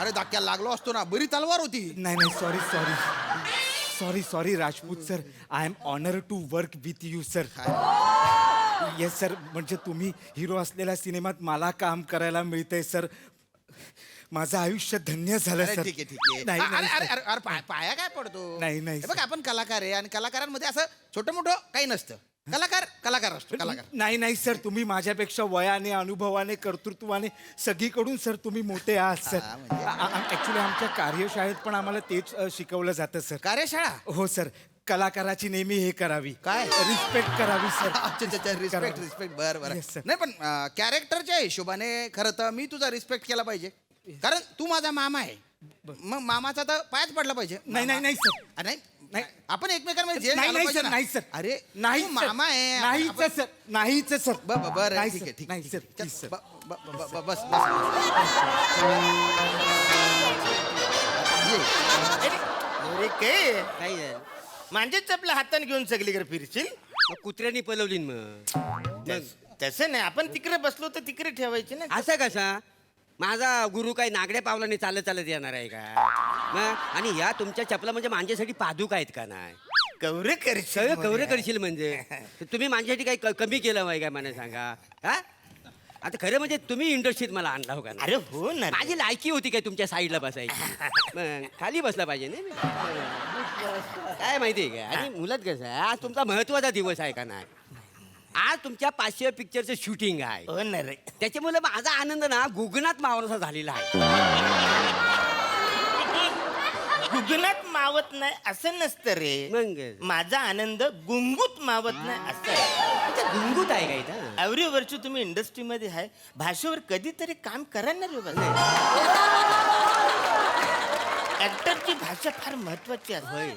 अरे धक्क्याला लागलो असतो ना, बरी तलवार होती. नाही नाही, sorry sorry sorry sorry Rajput sir. I am honour to work with you sir. Yes sir, म्हणजे तुम्ही हिरो असलेल्या सिनेमात मला काम करायला मिळतंय सर. माझं आयुष्य धन्य झालं अरे सर. ठीक आहे ठीक आहे. नाही अरे नाही अरे सर. अरे अरे पाया काय पडतो? नाही, नाही, हे बघ सर. आपण कलाकार आहे आणि कलाकारांमध्ये असं छोटं मोठं काही नसतं. कलाकार कलाकार असतो कलाकार. नाही नाही सर, तुम्ही माझ्यापेक्षा वयाने, अनुभवाने, कर्तृत्वाने सगळीकडून सर तुम्ही मोठे आहात सर. हा, म्हणजे? ऍक्च्युली आमच्या कार्यशाळेत पण आम्हाला तेच शिकवलं जातं सर. कार्यशाळा. हो सर, कलाकाराची नेहमी हे करावी, काय? रिस्पेक्ट करावी सर. अच्छा रिस्पेक्ट रिस्पेक्ट बरं बरं. Yes, sir. नाही पण कॅरेक्टरच्या हिशोबाने खरं तर मी तुझा रिस्पेक्ट केला पाहिजे, कारण तू माझा मामा आहे. मग मामाचा तर पायच पडला पाहिजे. नाही, नाही, नाही, sir. नाही नाही आपण एकमेकांमध्ये जे नाही झालं नाही पाहिजे सर, ना. नाही सर. अरे नाही तू sir. मामा आहे. नाहीच आपण- सर, नाहीच सर. बरं नाही ठीक sir, आहे ठीक नाही आहे, सर, ठीक आहे. please, sir. बस अरे काय काय झालं? माझेच आपल्या हाताने घेऊन सगळीकडे फिरशील? मग कुत्र्यांनी पलवली न मग. तसं नाही, आपण तिकडे बसलो तर तिकडे ठेवायची ना. असं कसा? माझा गुरु काही नागड्या पावलाने चालत चालत येणार आहे का? मग आणि या तुमच्या चपला म्हणजे माझ्यासाठी पादुका आहेत का नाही? कवरे करशील सगळं कवरे मोऱ्या. करशील म्हणजे तर तुम्ही माझ्यासाठी काही कमी केलं आहे का मला सांगा? हा आता खरं म्हणजे तुम्ही इंडस्ट्रीत मला आणला हो का नाही? अरे हो ना रे. माझी लायकी होती काय तुमच्या साईडला बसायची? मग खाली बसला पाहिजे ना मी. काय माहिती आहे का? आणि मुलात कसं आहे, आज तुमचा महत्वाचा दिवस आहे का नाही? आज तुमच्या 500 पिक्चरचं शूटिंग आहे. हो ना रे. त्याच्यामुळे माझा आनंद ना गुगनात मावरसा झालेला आहे. गुगनात मावत नाही असं नसतं रे. मग? माझा आनंद गुंगूत मावत नाही असं आहे. गुंगूत आहे का इथं? एव्हरी वर्ष तुम्ही इंडस्ट्रीमध्ये आहे, भाषेवर कधीतरी काम करा ना रे बाबा. ऍक्टरची भाषा फार महत्वाची असते.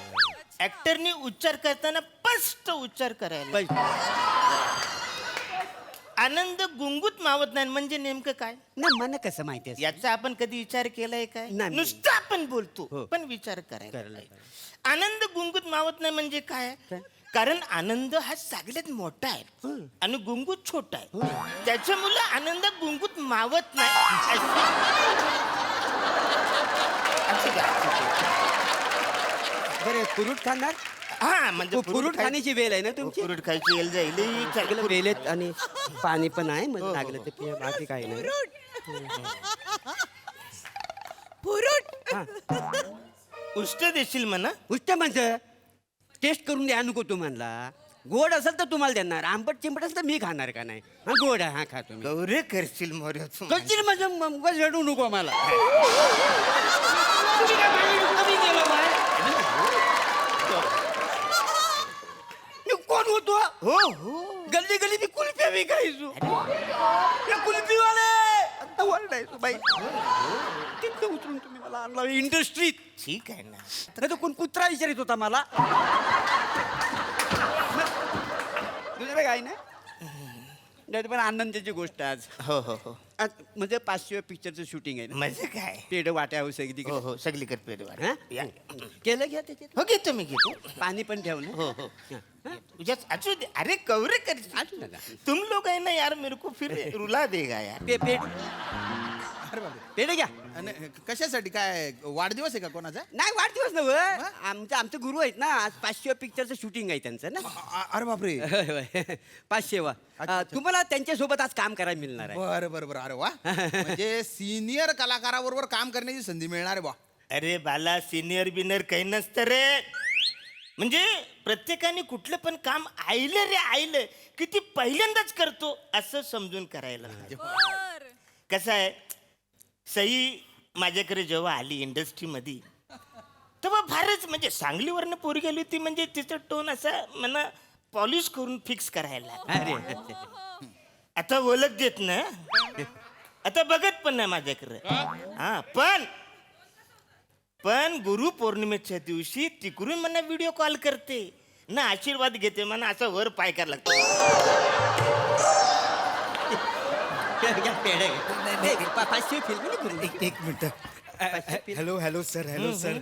ऍक्टरनी उच्चार करताना स्पष्ट उच्चार करायला. आनंद गुंगूत मावत नाही म्हणजे नेमकं काय? ना मला कसं माहिती आहे? याचा आपण कधी विचार केलाय काय? नाही. नुसतं आपण बोलतो हो. पण विचार करायला करायला पाहिजे. आनंद गुंगूत मावत नाही म्हणजे काय? कारण आनंद हा सगळ्यात मोठा आहे आणि गुंगूत छोटा आहे. त्याच्यामुळे आनंद गुंगूत मावत नाही असं काय? बरं कुरूट खाणार? हा म्हणजे कुरूट खाण्याची वेळ आहे ना तुमची? कुरुट खायची येल जाईल. सगळं वेलेत आणि पाणी पण आहे मग लागलं ते पिया, बाकी काही नाही. उष्ट देशील म्हणा. उष्ट म्हणजे टेस्ट करून द्या नको तुम्हाला. गोड असेल तर तुम्हाला देणार, आंबट चिंबट असेल तर मी खाणार का नाही? हा गोड आहे, हा खातो मी. गौरे करशील मोर्या तू. करशील म्हणजे मग रडू नको मला. तुम्ही काय माझ्याकडे कमी केलं बाय? मी कोण होतो? हो हो. गल्ली गल्ली मी कुल्फ्या विकायचो. या कुल्फीवाले आता ओरडायचो बाई. तिथं उतरून तुम्ही मला आणला इंडस्ट्रीत. ठीक आहे ना. नाही तर कोण कुत्रा विचारित होता मला. दुसरं काय नाही. नाही पण आनंदाची गोष्ट आज. हो हो हो. आज म्हणजे 500 पिक्चरचं शूटिंग आहे ना. म्हणजे काय? पेड वाट्या हो सगळी हो हो सगळीकडे पेरवा. हा? केलं घ्या त्याच्यात. हो घेतो मी घेतो. पाणी पण ठेवलं. हो हो. तुझ्याच असू दे. अरे कवरे करशील. असू नका. तुम लोग है ना यार मेरे को फिर रुला देगा यार. पेड अरे बाबा. पेड घ्या. आणि कशासाठी? काय वाढदिवस आहे का कोणाचा? नाही वाढदिवस नव्हे. आमचे गुरु आहेत ना, आज 500 पिक्चरचं शूटिंग आहे त्यांचं ना. अरे बापरे. 500 वा. तुम्हाला त्यांच्यासोबत आज काम करायला मिळणार आहे. बरं बरं बरं. अरे वा. म्हणजे सिनियर कलाकाराबरोबर काम करण्याची संधी मिळणार आहे बा. अरे बाला सिनियर बिनियर काही नसतं रे. म्हणजे प्रत्येकाने कुठलं पण काम आईलं रे आईलं की ती पहिल्यांदाच करतो असं समजून करायला पाहिजे. कसं आहे, सई माझ्याकडे जेव्हा आली इंडस्ट्रीमध्ये तेव्हा फारच म्हणजे सांगलीवरनं पोरी गेली होती. म्हणजे तिचं टोन असा मला पॉलिश करून फिक्स करायला. अरे आता ओळख देत ना, आता बघत पण नाही माझ्याकडे. हा पण गुरु पौर्णिमेच्या दिवशी तिकडून मला व्हिडिओ कॉल करते ना, आशीर्वाद घेते म्हणा, असं वर पाय करायला लागतो. घ्या, पेढे घ्या. 500 फिल्म एक minute. Hello hello sir, hello sir.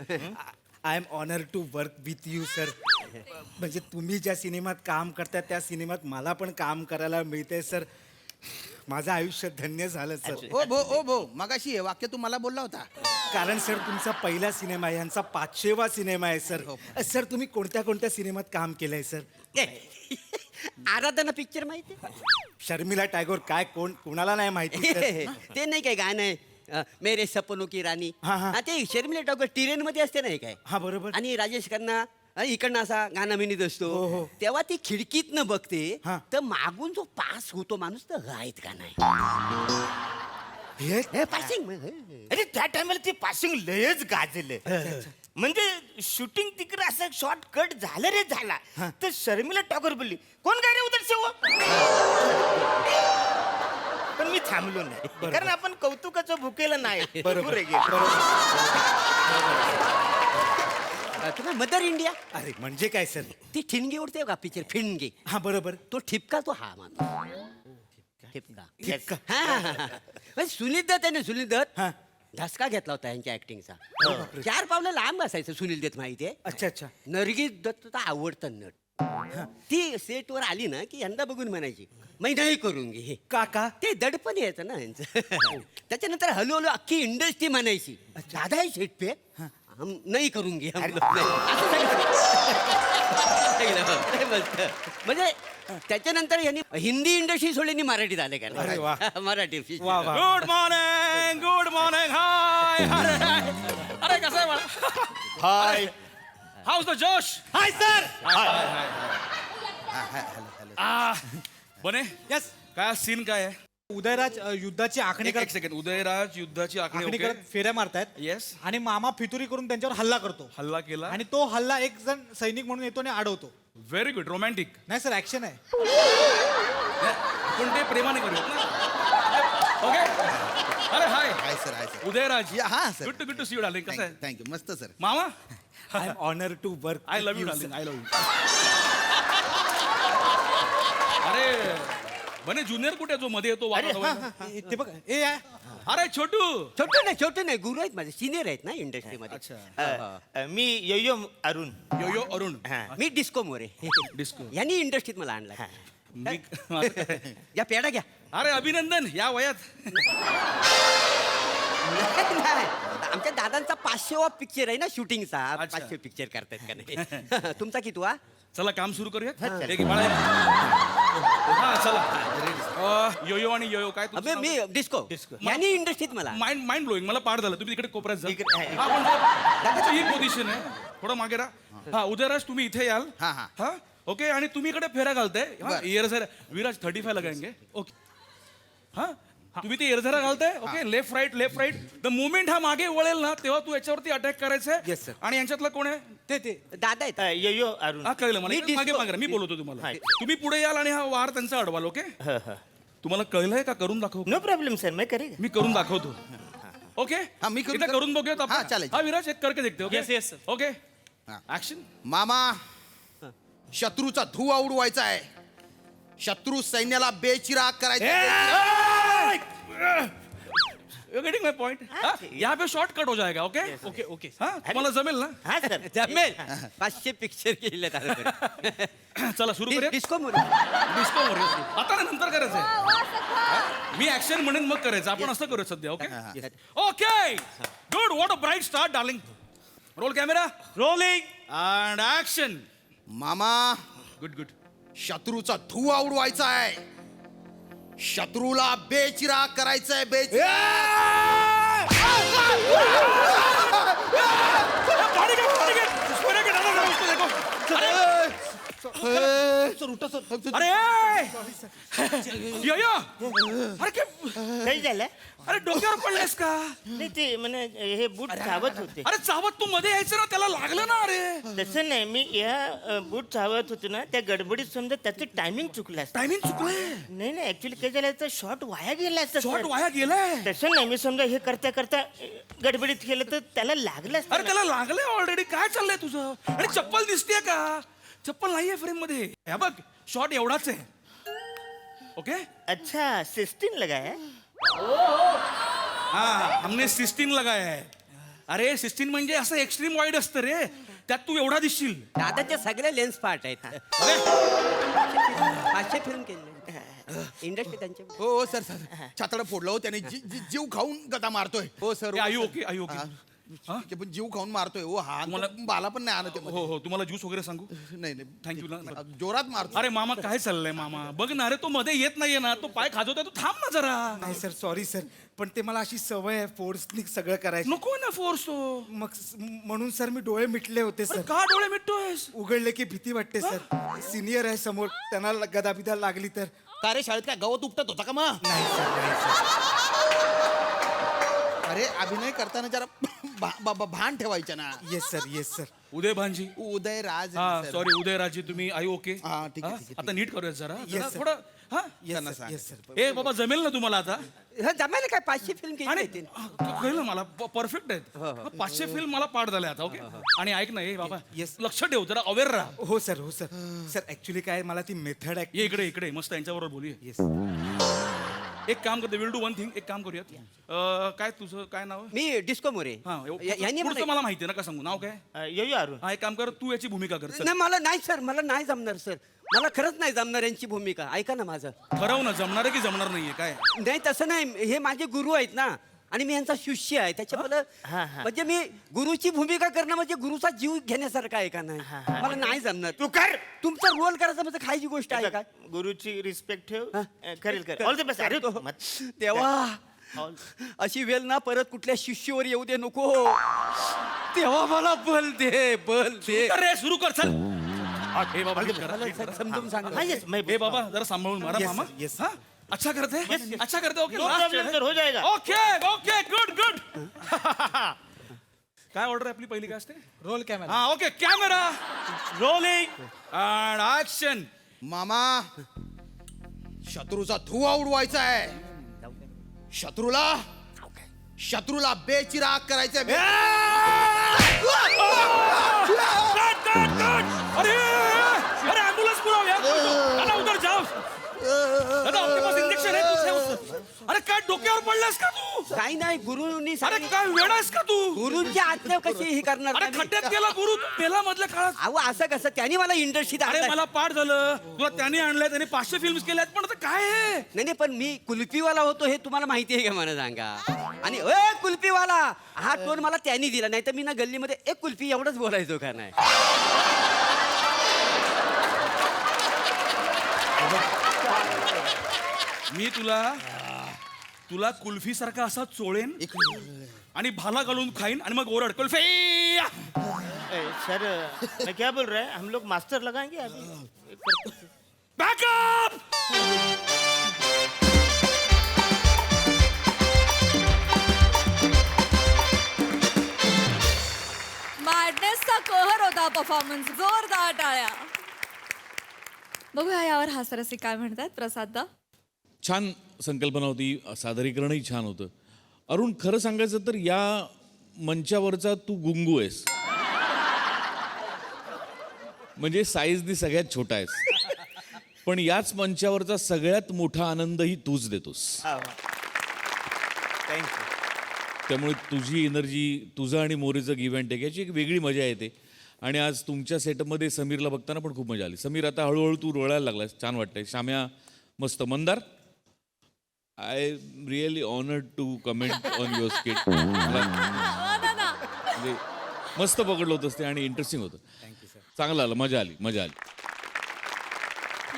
I am honour to work with you sir. म्हणजे तुम्ही ज्या सिनेमात काम करता त्या सिनेमात मला पण काम करायला मिळतंय सर. माझं आयुष्य धन्य झालं सर. ओ भो मगाशी हे वाक्य तू मला बोलला होता. कारण सर तुमचा पहिला सिनेमा आहे, यांचा 500वा सिनेमा आहे सर. सर तुम्ही कोणत्या कोणत्या सिनेमात काम केलंय सर? आराधना पिक्चर माहिती शर्मिला टॅगोर काय कोणाला नाही माहिती सर? ते नाही काय गाणं आहे मेरे सपनों की राणी. हा, हा. ते शर्मिला टागोर टिरेन मध्ये असते नाही काय. हा बरोबर. आणि राजेश खन्ना इकडनं असा गाणं मिनीत असतो. हो, हो. तेव्हा ती खिडकीतनं बघते हा. तर मागून जो पास होतो माणूस तर गायत का नाही हे पासिंग अरे त्या टायमाला ते पासिंग लयच गाजलं. म्हणजे शूटिंग तिकडे असं शॉर्ट कट झालं रे झाला तर शर्मिला टागोर बोलली कोण काय रे उदर शेव. पण मी थांबलो नाही कारण आपण कौतुकाचं भुकेलं नाही. पुरे गेलो. तुम्हाला मदर इंडिया अरे म्हणजे काय सर? ती ठिणगी उडते का पिक्चर फिणगी हा बरोबर. तो ठिपका तो हा माणूस ठिपका Yes. सुनील दत्त आहे ना सुनील दत्त हा. धसका घेतला होता यांच्या ऍक्टिंगचा. 4 पावलं लांब असायचं सुनील दत्त माहितीये. अच्छा अच्छा. नरगिस दत्तचा आवडतं नट. ती सेटवर आली ना की यंदा बघून म्हणायची मी नाही करून घे काका ते दडपण यायचं ना यांचं. त्याच्यानंतर हळूहळू अख्खी इंडस्ट्री म्हणायची दादा हे सेट पे हम नाही करून घे हम लोग नाही. असं सांगितलं. म्हणजे त्याच्यानंतर यांनी हिंदी इंडस्ट्री सोडली मराठीत आले का अरे वा. मराठी वा वा. गुड मॉर्निंग हाय अरे कसं आहे मला हाय हाऊस द जोश हाय सर. बने यस काय सीन काय आहे? उदयराज युद्धाची आखणी एक करत सेकंड. उदयराज युद्धाची आखणी आखणी करत फेऱ्या मारतायत. Yes. आणि मामा फितुरी करून त्यांच्यावर हल्ला करतो हल्ला केला आणि तो हल्ला एक जण सैनिक म्हणून येतो आणि अडवतो. Very good romantic. नाही सर ऍक्शन आहे. पण ते प्रेमाने करूयात ना. ओके. अरे हाय हाय सर. उदयराज. या, हा, sir. Good to see you darling. कसं आहे थँक्यू मस्त सर. मामा? I am honour to work. I love you darling. I love you. अरे बने ज्युनियर कुठे जो मध्ये येतो वाजवायला? ते बघ ए अरे छोटू. छोटे नाही गुरु आहेत माझे सिनियर आहेत ना इंडस्ट्रीमध्ये. अच्छा. मी यो अरुण. यो अरुण. हा. मी डिस्को मोरे. डिस्को. यांनी इंडस्ट्रीत मला आणला. मी या पेढा घ्या. अरे अभिनंदन या वयात. नाही, आमच्या दादांचा 500वा पिक्चर आहे ना शूटिंगचा. अच्छा. 500 पिक्चर करतायत का नाही. तुमचा कितवा? चला काम सुरू करूया. एक बाळा. हा चला. यो आणि यो काय अबे मी डिस्को. यांनी इंडस्ट्रीत मला. Mind blowing. मला पाठ झालं. तुम्ही तिकडे कोपऱ्यात जा. इकडे- हा, पण ही पोझिशन आहे. थोडं मागे राहा. हा उदयराज तुम्ही इथे याल. हा, हा. हा ओके. आणि तुम्ही इकडे फेरा घालताय. बरं. एअरझरा विराज 35 लगाएंगे. ओके. हा तुम्ही ते एअरझरा घालताय. Okay. Left right. The movement हा मागे वळेल ना तेव्हा तू याच्यावरती अटॅक करायचंय. Yes, sir. आणि यांच्यातला कोण आहे? ते दादा आहेत. यो अरुण. हा कळलं मला. मी इकडे मागे disco- मागे राहा. मी बोलवतो तुम्हाला. हाय. तुम्ही पुढे याल आणि हा वार त्यांचा अडवाल. ओके. तुम्हाला कळलंय का? करून दाखव. नो प्रॉब्लेम सर मैं करेगा. मी करून दाखवतो. ओके. हा, मी करून- इथं करून बघूयात आपण. हा, चालेल. हा विराज एक करके देखते. Okay. Yes, yes, sir. Okay. हा. ऍक्शन. मामा शत्रूचा धुवा उडवायचा आहे. शत्रू सैन्याला बेचिराग करायचा. You're getting my point? हाँ? यहाँ पे शॉर्टकट हो जाएगा. ओके. ओके. हाँ तुम्हाला जमेल ना? हा सर. जमेल. 500 पिक्चर केले दादा. चला सुरू करूया. डिस्को मोरे. डिस्को आता ना नंतर करायचंय. मी ऍक्शन म्हणेन मग करायचं. आपण असं करूया सध्या. Okay. Okay. Good. What a bright start darling. Roll camera. Rolling and action. मामा गुड. शत्रूचा धुवा उडवायचा आहे. शत्रूला बेचिराग करायचंय. अरे यो अरे काही झालं अरे डोक्यावर पडलेस का? नाही ते म्हणे हे बूट चावत होते. अरे चावत तू मध्ये यायचं ना. त्याला लागलं ना. अरे तसं नाही मी या बूट चावत होतो ना त्या गडबडीत समजा त्याचं टायमिंग चुकलं असतं. टायमिंग चुकलंय. नाही ऍक्च्युली काय झालं तर शॉर्ट वाया गेला असता शॉर्ट sir. वाया गेलाय. तसं नाही मी समजा हे करता गडबडीत केलं तर त्याला लागलं असतं अरे ना. त्याला लागलंय ऑलरेडी. काय चाललंय तुझं? आणि चप्पल दिसतेय का? चप्पल नाहीये फ्रेम मध्ये. हे बघ शॉर्ट एवढाच आहे. ओके. अच्छा 16 लगाया. हाँ हमने 16 लगाया है. अरे 16 म्हणजे असं एक्स्ट्रीम वाईड असतं रे. त्यात तू एवढा दिसशील. दादाच्या सगळ्या लेन्स पार्ट आहेत. अरे 500 फिल्म केले इंडस्ट्री त्यांच्या हो सर सर छातड फोडलं हो त्याने जीव खाऊन गदा मारतोय हो sir I okay I okay पण जीव खाऊन मारतोय हो हा तुम्हाला- बाला पण नाही आणत हो हो तुम्हाला ज्यूस वगैरे सांगू नाही नाही थँक्यू ना जोरात मारतो अरे मामा काय चाललंय मामा बघ ना अरे तो मध्ये येत नाहीये ना तो पाय खाजवतोय तू थांब ना जरा नाही सर सॉरी सर पण ते मला अशी सवय आहे फोर्सनी सगळं करायचं नको ना फोर्स तो मग म्हणून सर मी डोळे मिटले होते अरे सर का डोळे मिटतोयस उघडले की भीती वाटते सर सिनियर आहे समोर त्यांना गदाबिदा लागली तर का रे शाळेत काय गवत उपटत होता का मग नाही सर नाही सर अरे अभिनय करताना जरा भान ठेवायचं ना येस सर उदय भानजी उदय राज हा सर. सॉरी उदयराजी तुम्ही आई ओके हा, ठीक आहे, ठीक आहे, आता नीट करूया जरा Yes, जरा sir. थोडं हा त्यांना सांग. येस सर ए बाबा जमेल ना तुम्हाला आता जमायला काय 500 फिल्म केली आणि येतील कळलं मला परफेक्ट आहेत हो, 500 फिल्म मला पाठ झाले आता ओके आणि ऐक ना ए बाबा Yes. लक्ष ठेव जरा अवेअर राहा हो सर सर ऍक्च्युली काय मला ती मेथड आहे ये इकडे इकडे मस्त यांच्याबरोबर बोलूया येस एक काम करते विल डू वन थिंग एक काम करूयात काय तुझं काय नाव आहे? मी डिस्को मोरे हा यांनी पुढचं मला मला माहिती आहे ना का सांगू नाव काय येऊ अरुण हा एक काम कर तू याची भूमिका कर चल. नाही मला नाही सर मला नाही जमणार सर मला खरंच नाही जमणार यांची भूमिका ऐका ना माझं ठरव ना जमणार आहे की जमणार नाहीये काय नाही तसं नाही हे माझे गुरु आहेत ना आणि मी यांचा शिष्य आहे त्याच्यामुळे म्हणजे मी गुरुची भूमिका करणं म्हणजे गुरुचा जीव घेण्यासारखं आहे का नाही मला नाही जमणार तू कर तुमचा रोल करायचा म्हणजे खायची गोष्ट आहे का गुरुची रिस्पेक्ट ठेव करेल कर ऑल द बेस्ट अरे तेव्हा अशी वेळ ना परत कुठल्या शिष्यवर येऊ दे नको तेव्हा मला बल दे कर रे सुरू कर चल हे बाबा नीट करा, नीट करा. समजून सांगा हाँ यस मैं हे बाबा जरा सांभाळून मारा Yes, मामा sir, yes, हा अच्छा करते अच्छा करते ओके नो प्रॉब्लेम सर हो जाएगा ओके ओके गुड गुड काय ऑर्डर आहे आपली पहिली काय असते रोल कॅमेरा हा okay camera rolling and action मामा शत्रूचा धुवा उडवायचा आहे शत्रूला बेचिराग करायचं अरे अरे ॲम्ब्युलन्स बोलाव यार दादा उधर जाओ दादा आपके पास इंजेक्शन है तू ठेव. अरे काय डोक्यावर पडलास का तू काही नाही गुरुनी अरे काय वेडास का तू गुरुंच्या आज्ञा कशी ही करणार अरे नाही? खड्ड्यात गेला गुरु पेला मधल्या काळात अहो असं कसं त्यांनी मला इंडस्ट्रीत अरे मला पाठ झालं तुला त्याने आणलंय त्याने 500 फिल्म्स केल्यात पण आता काय आहे नाही पण मी कुल्फीवाला होतो हे तुम्हाला माहिती आहे का मला सांगा आणि ए कुल्फीवाला हा टोन मला त्यांनी दिला नाही तर मी ना गल्लीमध्ये एक कुल्फी एवढंच बोलायचो का नाही मी तुला कुल्फी सारखा असा चोळेन आणि भाला घालून खाईन आणि मग ओरड कुल्फी सर मैं क्या बोल रहा है हम लोग मास्टर लगाएंगे अभी बॅकअप मॅडनेसचा कहर होता परफॉर्मन्स जोरदार टाळ्या बघूया यावर हास्यरसिक काय म्हणतात प्रसाददा छान संकल्पना होती सादरीकरणही छान होतं अरुण खरं सांगायचं तर या मंचावरचा तू गुंगू आहेस म्हणजे साईजनी सगळ्यात छोटा आहेस पण याच मंचावरचा सगळ्यात मोठा आनंदही तूच देतोस थँक्यू त्यामुळे तुझी एनर्जी तुझं आणि मोरेचं गिव्ह अँड टेक याची एक वेगळी मजा येते आणि आज तुमच्या सेटमध्ये समीरला बघताना पण खूप मजा आली समीर आता हळूहळू तू रोळायला लागलास छान वाटतंय शाम्या मस्त Mandar I really honoured to comment on your skit म्हणजे मस्त पकडलं होतंस ते आणि इंटरेस्टिंग होतं चांगलं आलं मजा आली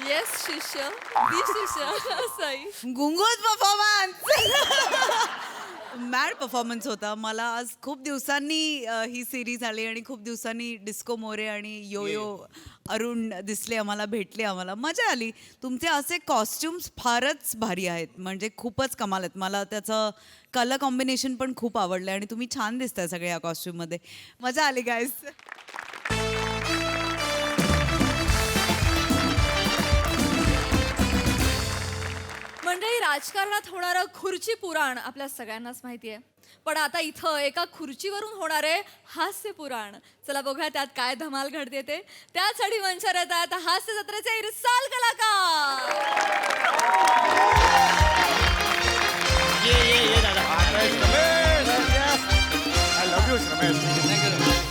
येस शिष्य दी शिष्य सई गुंगोज परफॉर्मन्स मॅड परफॉर्मन्स होता मला आज खूप दिवसांनी ही सिरीज आली आणि खूप दिवसांनी डिस्को मोरे आणि यो यो अरुण दिसले आम्हाला भेटले आम्हाला मजा आली तुमचे असे कॉस्ट्युम्स फारच भारी आहेत म्हणजे खूपच कमाल आहेत मला त्याचं कलर कॉम्बिनेशन पण खूप आवडलं आणि तुम्ही छान दिसताय सगळे या कॉस्ट्युममध्ये मजा आली गाईज मंडळी राजकारणात होणारं खुर्ची पुराण आपल्या सगळ्यांनाच माहिती आहे पण आता इथं एका खुर्चीवरून होणारे हास्य पुराण चला बघूया त्यात काय धमाल घडते ते त्यासाठी मंचावर येत आहेत हास्य जत्रेचे इरसाल कलाकार ये दादा आय लव्ह यू रमेश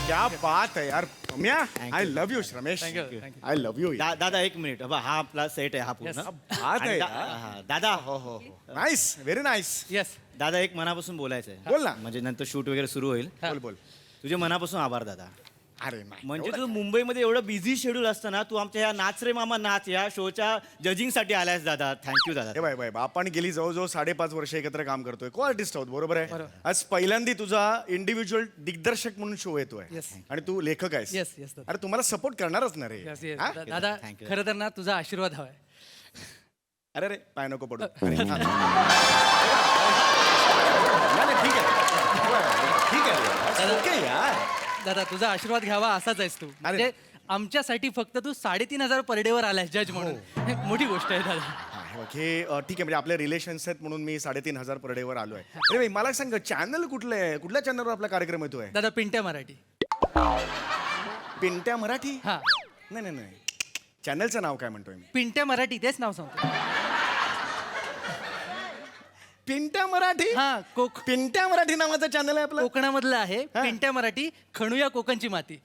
क्या क्या बात है यार Ramya I love you Ramesh I love you दादा एक मिनिट हा आपला सेट आहे हा पूर्ण बात आहे आणि यार. हा, दादा हो हो हो नाईस व्हेरी नाईस येस दादा एक मनापासून बोलायचं आहे बोल ना. म्हणजे नंतर शूट वगैरे सुरू होईल बोल बोल तुझे मनापासून आभार दादा अरे नाही म्हणजे तू मुंबईमध्ये एवढं बिझी शेड्यूल असतं ना तू आमच्या ह्या नाच रे मामा नाच या शोच्या जजिंगसाठी आलायस दादा थँक्यू दादा हे बाय बाय आपण गेली जवळजवळ 5.5 वर्ष एकत्र काम करतोय को आर्टिस्ट आहोत बरोबर आहे आज पहिल्यांदा तुझा इंडिव्हिज्युअल दिग्दर्शक म्हणून शो येतोय आणि तू लेखक आहेस Yes, yes, दादा. अरे तुम्हाला सपोर्ट करणारच ना रे हा? दादा Thank you. खरं तर ना तुझा आशीर्वाद हवाय अरे रे पाय नको पडू हा. नाही, ठीक आहे ठीक आहे ओके यार दादा तुझा आशीर्वाद घ्यावा असाच आहेस तू म्हणजे आमच्यासाठी फक्त तू 3,500 पर डे वर आलायस जज म्हणून हे मोठी गोष्ट आहे दादा हा, हे बघ, हे ठीक आहे म्हणजे आपले रिलेशन्स आहेत म्हणून मी 3,500 पर डे वर आलोय अरे भाई मला सांग चॅनल कुठलं आहे कुठल्या चॅनलवर आपला कार्यक्रम येतोय दादा पिंट्या मराठी पिंट्या मराठी हा नाही नाही नाही चॅनलचं नाव काय म्हणतोय मी पिंट्या मराठी तेच नाव सांगतो पिंट्या मराठी हा पिंट्या मराठी नावाचं चॅनल आहे आपलं कोकणामधलं आहे पिंट्या मराठी खणूया कोकणची माती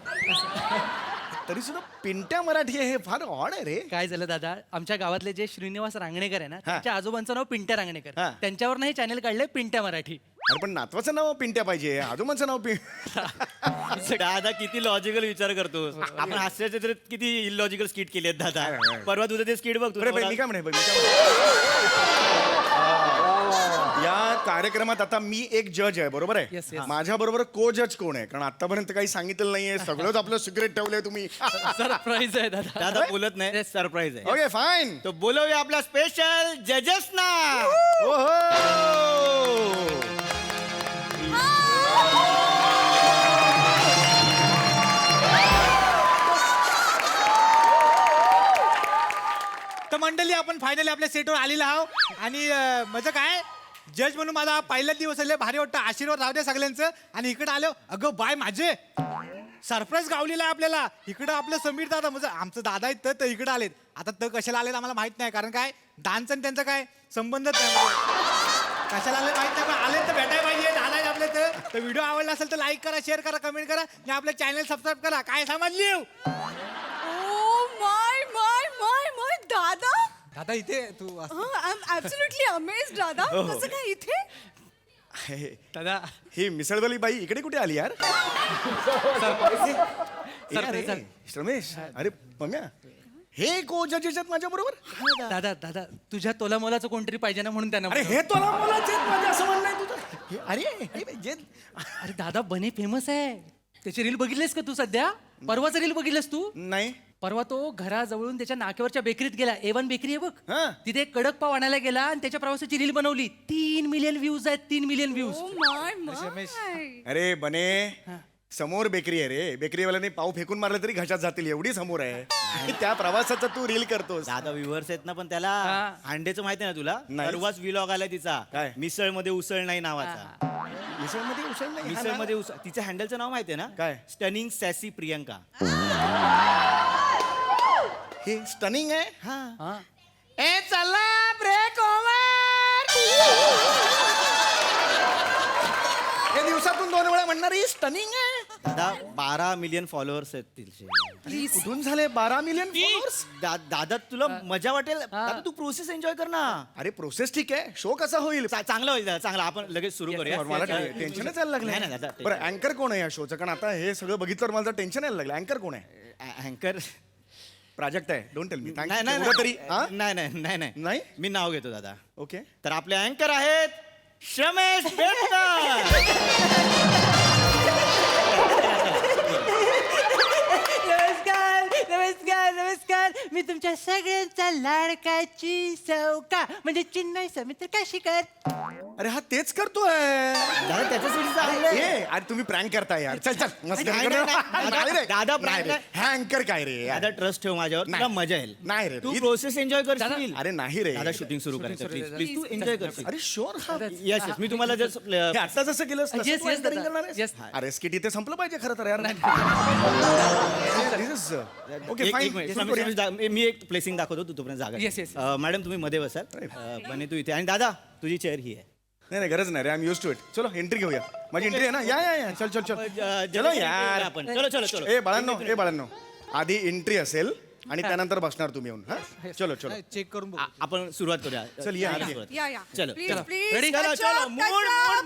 तरी सुद्धा पिंट्या मराठी आहे हे फार ऑड आहे रे काय झालं दादा आमच्या गावातले जे श्रीनिवास रांगणेकर आहे ना त्यांच्या आजोबांचं नाव पिंट्या रांगणेकर हा. त्यांच्यावर हे चॅनल काढलंय पिंट्या मराठी अरे पण नातवाचं नाव पिंट्या पाहिजे आजोबांचं नाव दादा किती लॉजिकल विचार करतो आपण हास्याचे तर किती इलॉजिकल स्किट केली आहेत दादा परवा तुझं ते स्किट बघ अरे बाई, मी काय म्हणे बघ, मी काय म्हणे. या कार्यक्रमात आता मी एक जज आहे बरोबर आहे Yes, yes. माझ्या बरोबर को जज कोण आहे कारण आतापर्यंत काही सांगितलं नाहीये सगळंच आपलं सिक्रेट ठेवलंय तुम्ही सरप्राईज आहे दादा दादा बोलत नाही सरप्राईज आहे ओके फाईन तो बोलवूया आपला स्पेशल जजेस ना तर मंडळी आपण फायनली आपल्या सेटवर आलेलो आहोत आणि माझं काय जज म्हणून माझा पहिलाच दिवस आले भारी वाटतं आशीर्वाद राहू द्या सगळ्यांचं आणि इकडे आलो अगं बाय माझे सरप्राईज गावलेला आहे आपल्याला इकडं आपलं समीर दादा म्हणजे आमचं दादा आहेत तर इकडे आलेत आता तर कशाला आलेत आम्हाला माहित नाही कारण काय डान्स आणि त्यांचा काय संबंधच नाही कशाला आले माहित नाही पण आले तर भेटायला पाहिजे दादा आहेत आपले तर व्हिडिओ आवडला असेल तर लाईक करा शेअर करा कमेंट करा आणि आपलं चॅनल सबस्क्राईब करा काय समजली ओ माय माय माय माय दादा दादा इथे तू आय एम ॲब्सोल्युटली अमेज्ड दादा कसं काय इथे दादा ही मिसळवाली बाई इकडे कुठे आली यार रमेश अरे मम्या हे को जजेस आहेत माझ्या बरोबर दादा दादा तुझ्या तोला मोलाचं कोणतरी पाहिजे ना म्हणून त्यांना अरे हे तुला मुलाचे आहेत माझे असं म्हणणं आहे तुझं हे- अरे अरे दादा बने फेमस आहे त्याची रील बघितलीस का तू सध्या परवाचं रील बघितलंस तू नाही परवा तो घराजवळून त्याच्या नाक्यावरच्या बेकरीत गेला A1 बेकरी आहे बघ हा. तिथे एक कडक पाव आणायला गेला आणि त्याच्या प्रवासाची रील बनवली 3 मिलियन व्ह्यूज आहेत 3 मिलियन व्ह्यूज ओ माय माय अरे बने समोर बेकरी आहे रे बेकरीवाल्याने पाव फेकून मारलं तरी घशात जातील एवढी समोर आहे आणि त्या प्रवासाचा तू रील करतोस दादा व्ह्युअर्स आहेत ना पण त्याला हा. अंड्याचं माहिती आहे ना तुला नाही. परवाच व्लॉग आलाय तिचा काय? मिसळ मध्ये उसळ नाही नावाचा मिसळमध्ये उसळ नाही मिसळ मध्ये उसळ तिच्या हँडलचं नाव माहिती आहे ना काय? स्टनिंग सॅसी प्रियंका हे स्टनिंग आहे हा. ए चला ब्रेक ओव्हर हे दिवसातून 2 वेळा म्हणणारी स्टनिंग आहे दादा 12 मिलियन फॉलोअर्स आहेत तिचे अरे, कुठून झाले 12 मिलियन फॉलोअर्स दादा तुला मजा वाटेल दादा तू प्रोसेस एन्जॉय कर ना अरे प्रोसेस ठीक आहे शो कसा होईल चांगला होईल दादा, चांगला आपण लगेच सुरू करूया मला टेन्शन यायला नाही लागलं दादा बरं अँकर कोण आहे या शोचं कारण आता हे सगळं बघितल्यावर मला टेन्शन यायला लागलं अँकर कोण आहे अँकर प्राजक्त आहे डोंट टेल मी नाही नाही एवढं तरी हा? नाही नाही नाही नाही नाही? मी नाव घेतो दादा ओके तर आपले अँकर आहेत श्रमेश बेटकर नमस्कार नमस्कार नमस्कार मी तुमच्या सगळ्यांचा लाडकाची सौका म्हणजे चिन्मय समित्र काशीकर अरे हा तेच करतोय दादा त्याच्यासाठी चांगलं आहे. ए, अरे तुम्ही प्रँक करताय यार चल चल मस्त नाही, नाही, नाही, नाही रे. दादा, नाही रे. prank हा अँकर काय रे यार? दादा ट्रस्ट ठेव माझ्यावर नाही. तुला मजा येईल नाही रे तू इ- प्रोसेस एन्जॉय करशील अरे नाही रे दादा शूटिंग सुरू करायचं प्लीज प्लीज तू एन्जॉय करशील अरे शुअर हा येस येस मी तुम्हाला जस्ट हे आता जसं केलंस तसं Yes, तू yes, anchoring दादा. करणार आहेस? Yes. अरे स्किट इथे संपलं पाहिजे खरं तर यार ओके फाईन मी एक प्लेसिंग दाखवतो तू तोपर्यंत जागा Yes, yes. मॅडम तुम्ही मध्ये बसाल बने तू इथे आणि दादा तुझी चेअर ही आहे नाही नाही गरज नाही रे, I am use to it. चलो एंट्री घेऊया. माझी एंट्री आहे ना, या या या चल चल चल चलो यार. आपण चलो चलो चलो ए बाळांनो आधी एंट्री असेल आणि त्यानंतर बसणार तुम्ही येऊन. हा चलो चलो चेक करून बघू. आपण सुरुवात करूया. चल या आधी. सुरुवात. या या चलो, प्लीज चलो. प्लीज चलो चलो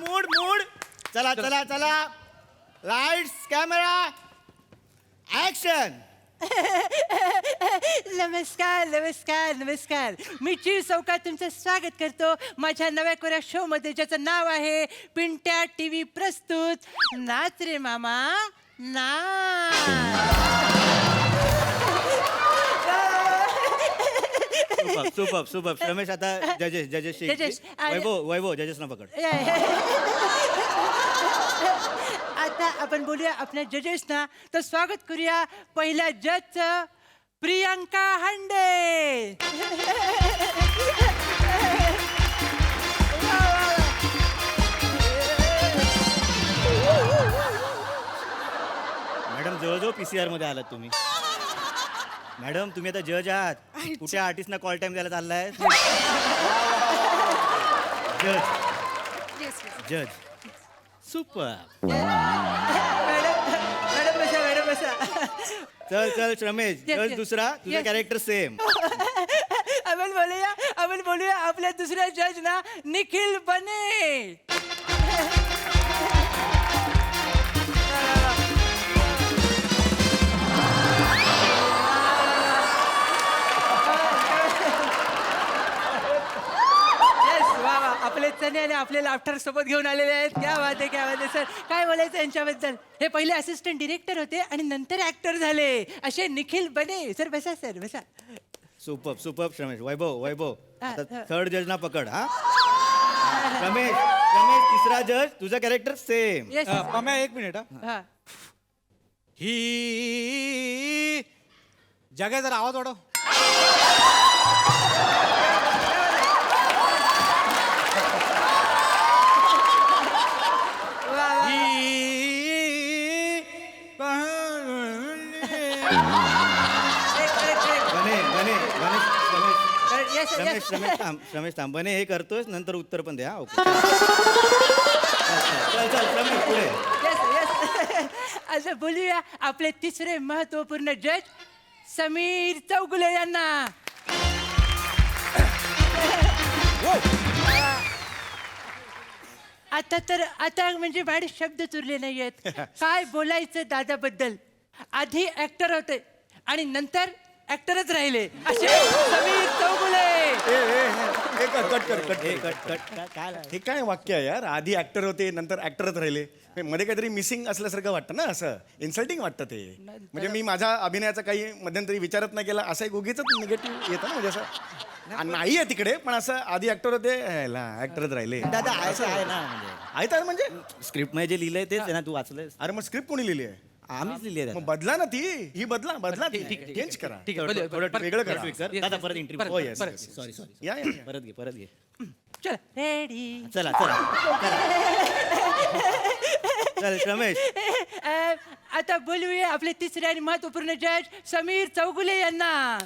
मूड चला चला चला लाईट्स कॅमेरा ऍक्शन. नमस्कार नमस्कार नमस्कार. मी चिव चौकात तुमचं स्वागत करतो माझ्या नव्या कोऱ्या शो मध्ये, ज्याचं नाव आहे पिंट्या टीव्ही प्रस्तुत नाच रे मामा सुपर रमेश आता जजेस Judges, वैभव जजेस ना पकड. आता आपण बोलूया आपल्या जजेसना. तर स्वागत करूया पहिल्या जजचं, प्रियांका हांडे. मॅडम जवळजवळ PCR मध्ये आलात तुम्ही. मॅडम तुम्ही आता जज आहात. कुठे आर्टिस्टना कॉल टाइम द्यायला चाललाय? जज सुपर. मॅडम बसा. चल रमेश जज दुसरा, तुझा कॅरेक्टर सेम. आपण बोलूया आपल्या दुसऱ्या जज ना, निखिल बने. आपले चणे आणि आपले लाफ्टर सोबत घेऊन आलेले आहेत. क्या बात आहे सर. काय बोलायचं यांच्याबद्दल? हे पहिले असिस्टंट डिरेक्टर होते आणि नंतर ऍक्टर झाले, असे निखिल बने. सर बसा. सुपर रमेश. वैभव हा. थर्ड जज ना पकड. हा रमेश तिसरा जज, तुझा कॅरेक्टर सेम. येस पम्या एक मिनिट हा. हा. ही जगा जरा आवाज वाढव. रमेश थांब. बने हे करतोय, नंतर उत्तर पण द्या. ओके चल रमेश पुढे. येस. असं बोलूया आपले तिसरे महत्वपूर्ण जज, समीर चौगुले यांना. आता म्हणजे माझे शब्द चुरले नाहीयेत. काय बोलायचं दादाबद्दल. आधी ऍक्टर होते आणि नंतर ऍक्टरच राहिले, असे समीर चौगुले. हे काय वाक्य आहे यार? आधी ऍक्टर होते नंतर ऍक्टरच राहिले. मध्ये काहीतरी मिसिंग असल्यासारखं वाटतं ना, असं इन्सल्टिंग वाटतं ते. म्हणजे मी माझ्या अभिनयाचा काही मध्यंतरी विचारत नाही केला, असं एक उगीच निगेटिव्ह येतं ना, म्हणजे असं नाही आहे तिकडे, पण असं आधी ऍक्टर होते ऍक्टरच राहिले. दादा आहे ना, आहे म्हणजे स्क्रिप्ट मध्ये जे लिहिलंय तेच आहे ना, तू वाचलंयस? अरे मग स्क्रिप्ट कोणी लिहिली आहे? आम्हीच लिहिली आहे. मग बदला ना ती. ही बदला चेंज करा. थोडं वेगळं करा. दादा परत इंटरव्ह्यू. हो येस सॉरी या परत घे. चला रेडी. चला चल रमेश. आता बोलूया आपले तिसरे आणि महत्वपूर्ण जज, समीर चौगुले यांना.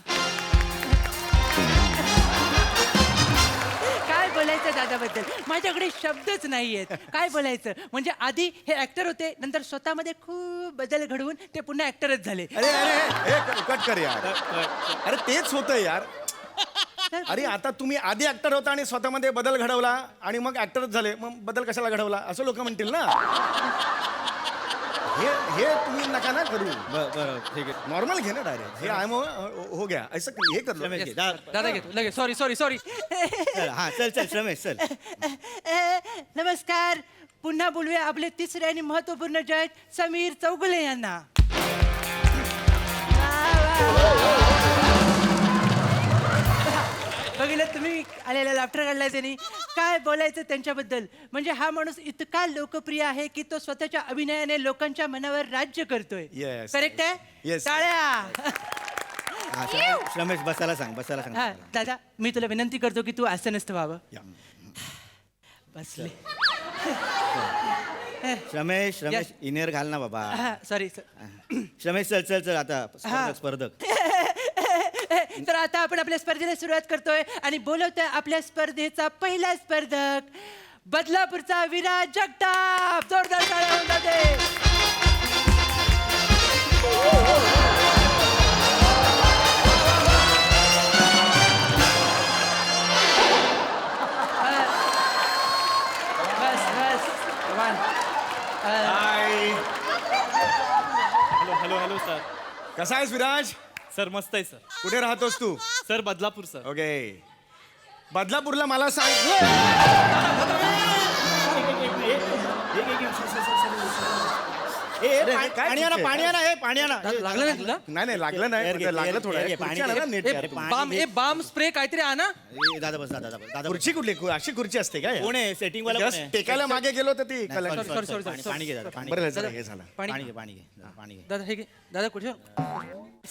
काय बोलायचं दादाबद्दल? माझ्याकडे शब्दच नाहीयेत. काय बोलायचं म्हणजे, आधी हे ऍक्टर होते, नंतर स्वतःमध्ये खूप बदल घडवून ते पुन्हा ऍक्टरच झाले. अरे कट कर यार. अरे तेच होतं यार. अरे आता तुम्ही आधी ऍक्टर होता आणि स्वतःमध्ये बदल घडवला आणि मग ऍक्टरच झाले, मग बदल कशाला घडवला असं लोक म्हणतील ना. हे तुम्ही नका ना करू. बरं ठीक आहे. नॉर्मल घे ना डायरेक्ट. हे आय हो गया असं हे कर. रमेश घे. दादा घेतो लगेच. सॉरी. हा चल रमेश चल. नमस्कार. पुन्हा बोलूया आपले तिसरे आणि महत्वपूर्ण जज, समीर चौगुले यांना. बघितलं तुम्ही आलेला लाफ्टर काढलाय त्यांनी. काय बोलायचं त्यांच्याबद्दल म्हणजे, हा माणूस इतका लोकप्रिय आहे की तो स्वतःच्या अभिनयाने लोकांच्या मनावर राज्य करतोय. Yes, करेक्ट आहे? yes. टाळ्या. रमेश बसायला सांग. हा दादा, मी तुला विनंती करतो की तू असं नसतं व्हावं. बसले. रमेश इनेर घाल ना बाबा. सॉरी. रमेश चल आता स्पर्धक. तर आता आपण आपल्या स्पर्धेला सुरुवात करतोय आणि बोलवतोय आपल्या स्पर्धेचा पहिला स्पर्धक, बदलापूरचा विराज जगताप. जोरदार टाळ्या होऊन जाते. बस बस come on. Hi hello hello hello sir. कसा आहेस विराज? सर मस्त आहे सर. कुठे राहतोस तू? Sir Badlapur sir. ओके. बदलापूरला मला सांग. पाणी आणा पाणी आणा हे पाणी आणा लागलं नाही तुला? नाही लागलं नाही घे, लागलं थोडं घे, पाणी खुर्ची आणा ना घे. नीट. अरे, पाणी बाम घे. बाम स्प्रे काहीतरी आणा. दादा बस दादा बस दादा खुर्ची कुठली अशी खुर्ची असते काय? कोण आहे सेटिंग वाला जस्ट टेकायला मागे गेलो तर ती sorry, पाणी घे दादा पाणी बरं झालं, हे झालं. पाणी पाणी घे पाणी घे पाणी घे दादा हे घे. दादा कुठे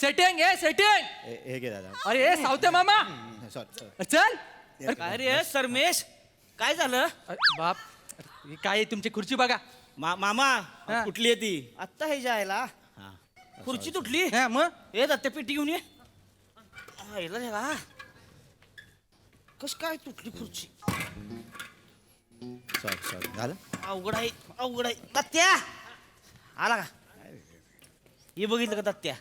सेटिंग आहे सेटिंग. हे घे दादा अरे हे सावते मामा सॉरी चल. काय रे सरमेश काय झालं अरे बाप हे काय आहे तुमची खुर्ची बघा. मामा हा. कुठली आहे ती आत्ता हे जायला खुर्ची तुटली हा, मग ये दत्त्या पेटी घेऊन ये कस काय तुटली खुर्ची सॉरी झालं अवघड आहे दत्त्या आला का हे बघितलं का दत्त्या